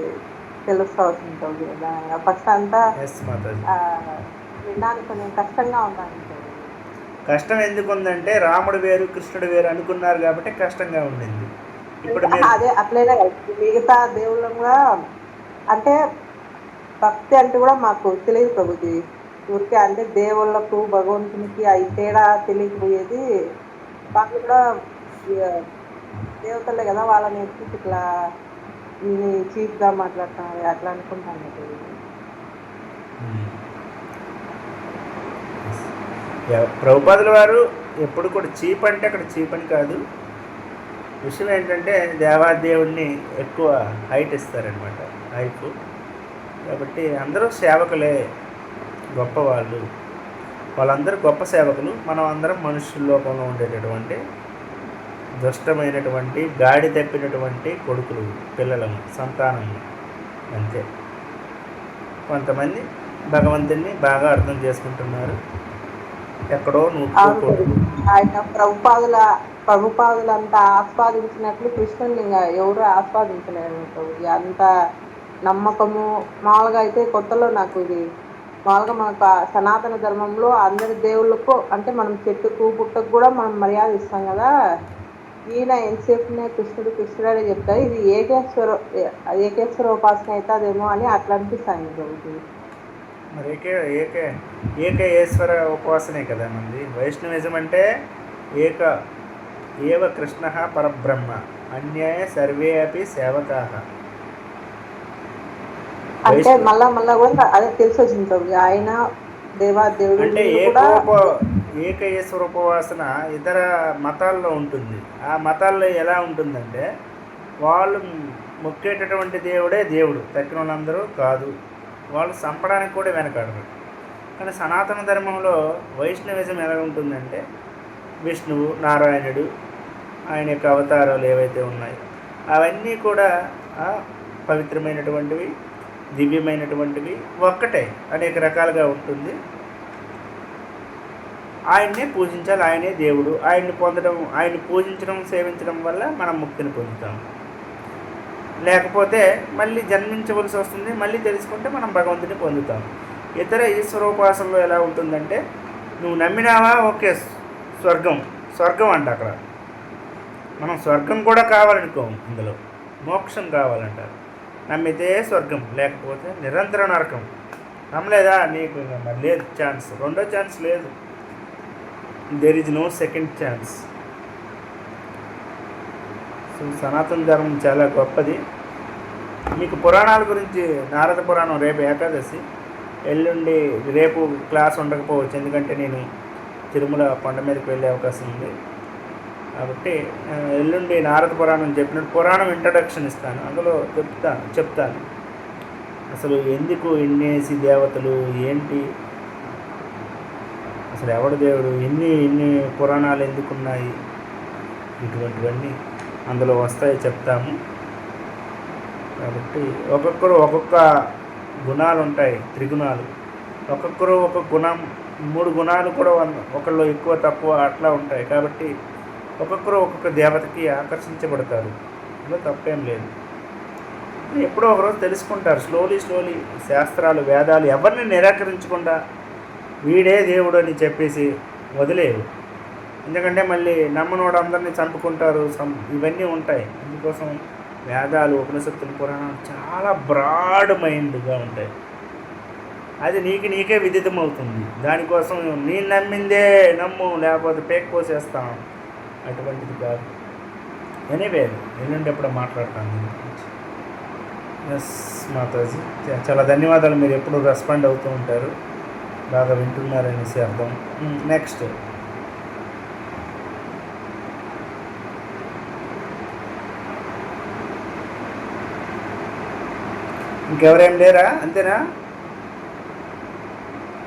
తెలుస్తూ వస్తుంది కదా. ఫస్ట్ అంతా వినడానికి కొంచెం కష్టంగా ఉన్నాను.
కష్టం ఎందుకు ఉందంటే రాముడు వేరు కృష్ణుడు వేరు అనుకున్నారు కాబట్టి కష్టంగా ఉండింది. ఇప్పుడు
అదే అట్లనే మిగతా దేవుళ్ళం కూడా అంటే భక్తి అంటే కూడా మాకు తెలియదు ప్రభుజీ. ఊరికే అంటే దేవుళ్ళకు భగవంతునికి అవి తేడా తెలియకపోయేది. వాళ్ళు కూడా దేవతలే కదా, వాళ్ళని ఎత్తి ఇట్లా చీప్గా మాట్లాడుతున్నారు అట్లా అనుకుంటాను.
ప్రభుపాదుల వారు ఎప్పుడు కూడా చీప్ అంటే అక్కడ చీప్ అని కాదు. విషయం ఏంటంటే దేవాదేవుడిని ఎక్కువ హైట్ ఇస్తారనమాట, హైప్. కాబట్టి అందరూ సేవకులే, గొప్పవాళ్ళు. వాళ్ళందరూ గొప్ప సేవకులు. మనం అందరం మనుషుల లోకంలో ఉండేటటువంటి దుష్టమైనటువంటి గాడి తప్పినటువంటి కొడుకులు, పిల్లలము, సంతానము అంతే. కొంతమంది భగవంతుని బాగా అర్థం చేసుకుంటున్నారు. ఎక్కడో
ఆయన ప్రభుపాదులంతా ఆస్వాదించినట్లు కృష్ణుని ఇంకా ఎవరు ఆస్వాదించలేరు. అంత నమ్మకము. మామూలుగా అయితే కొత్తలో నాకు ఇది మామూలుగా మనకు సనాతన ధర్మంలో అందరి దేవుళ్ళకు అంటే మనం చెట్టుకు పుట్టకు కూడా మనం మర్యాద ఇస్తాం కదా. ఈయన ఎంతసేపునే కృష్ణుడు కృష్ణుడు అని చెప్తారు. ఇది ఏకేశ్వర ఉపాసన అవుతుందేమో అని అట్లా అనిపిస్తాను ప్రభుత్వం.
మరి ఏకేశ్వర ఉపాసనే కదా మంది. వైష్ణవిజం అంటే ఏవ కృష్ణ పరబ్రహ్మ అన్యాయ సర్వే అపి సేవకాః.
అంటే మళ్ళా కూడా అదే తెలిసి వచ్చింది ప్రభు, ఆయన దేవుడు
అంటే
వీళ్ళు కూడా
ఏకయేశ్వర ఉపవాసన ఇతర మతాల్లో ఉంటుంది. ఆ మతాల్లో ఎలా ఉంటుందంటే వాళ్ళు మొక్కేటటువంటి దేవుడే దేవుడు, తక్కిన వాళ్ళందరూ కాదు. వాళ్ళు చంపడానికి కూడా వెనకాడరు. కానీ సనాతన ధర్మంలో వైష్ణవిజం ఎలా ఉంటుందంటే విష్ణువు, నారాయణుడు, ఆయన యొక్క అవతారాలు ఏవైతే ఉన్నాయో అవన్నీ కూడా పవిత్రమైనటువంటివి, దివ్యమైనటువంటివి, ఒక్కటే అనేక రకాలుగా ఉంటుంది. ఆయన్నే పూజించాలి, ఆయనే దేవుడు. ఆయన్ని పొందడం, ఆయన్ని పూజించడం, సేవించడం వల్ల మనం ముక్తిని పొందుతాం. లేకపోతే మళ్ళీ జన్మించవలసి వస్తుంది, మళ్ళీ తెలుసుకుంటే మనం భగవంతుని పొందుతాం. ఇతర ఈశ్వరోపాసనలో ఎలా ఉంటుందంటే నువ్వు నమ్మినావా, ఓకే స్వర్గం అంట. అక్కడ మనం స్వర్గం కూడా కావాలనుకో, ఇందులో మోక్షం కావాలంటారు. నమ్మితే స్వర్గం, లేకపోతే నిరంతర నరకం. నమ్మలేదా, నీకు మరి లేదు ఛాన్స్, రెండో ఛాన్స్ లేదు. There is no second chance. So సనాతన ధర్మం చాలా గొప్పది. మీకు పురాణాల గురించి నారద పురాణం రేపు ఏకాదశి, ఎల్లుండి రేపు క్లాస్ ఉండకపోవచ్చు, ఎందుకంటే నేను తిరుమల కొండ మీదకి వెళ్ళే అవకాశం ఉంది. కాబట్టి ఎల్లుండి నారద పురాణం చెప్పినట్టు పురాణం ఇంట్రడక్షన్ ఇస్తాను. అందులో చెప్తాను అసలు ఎందుకు ఇన్నేసి దేవతలు ఏంటి, అసలు ఎవడు దేవుడు, ఎన్ని పురాణాలు ఎందుకున్నాయి, ఇటువంటివన్నీ అందులో వస్తాయి, చెప్తాము. కాబట్టి ఒక్కొక్కరు ఒక్కొక్క గుణాలు ఉంటాయి, త్రిగుణాలు. ఒక్కొక్కరు ఒక్కొక్క గుణం, 3 గుణాలు కూడా ఒకళ్ళు ఎక్కువ తక్కువ అట్లా ఉంటాయి. కాబట్టి ఒక్కొక్కరు ఒక్కొక్క దేవతకి ఆకర్షించబడతారు, అందులో తప్పేం లేదు. ఎప్పుడో ఒకరోజు తెలుసుకుంటారు. స్లోలీ శాస్త్రాలు, వేదాలు ఎవరిని నిరాకరించకుండా వీడే దేవుడు అని చెప్పేసి వదిలేవు. ఎందుకంటే మళ్ళీ నమ్మనోడు అందరినీ చంపుకుంటారు, ఇవన్నీ ఉంటాయి. అందుకోసం వేదాలు, ఉపనిషత్తులు, పురాణాలు చాలా బ్రాడ్ మైండ్గా ఉంటాయి. అది నీకే విదితం అవుతుంది. దానికోసం నేను నమ్మిందే నమ్ము, లేకపోతే పేక్ పోసేస్తాం, అటువంటిది కాదు. ఎనీవే ఎల్లుండి ఎప్పుడో మాట్లాడతాను. ఎస్ మాతాజీ, చాలా ధన్యవాదాలు. మీరు ఎప్పుడు రెస్పాండ్ అవుతూ ఉంటారు, బాగా వింటున్నారనేసి అర్థం. నెక్స్ట్ ఇంకెవరేం లేరా? అంతేనా?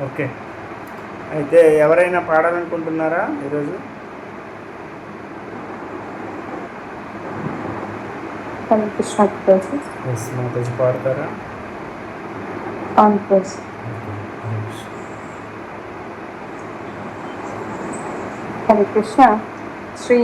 ఓకే, అయితే ఎవరైనా పాడాలనుకుంటున్నారా ఈరోజు? ఎస్ మాతాజీ, పాడతారా?
హరే కృష్ణ. శ్రీ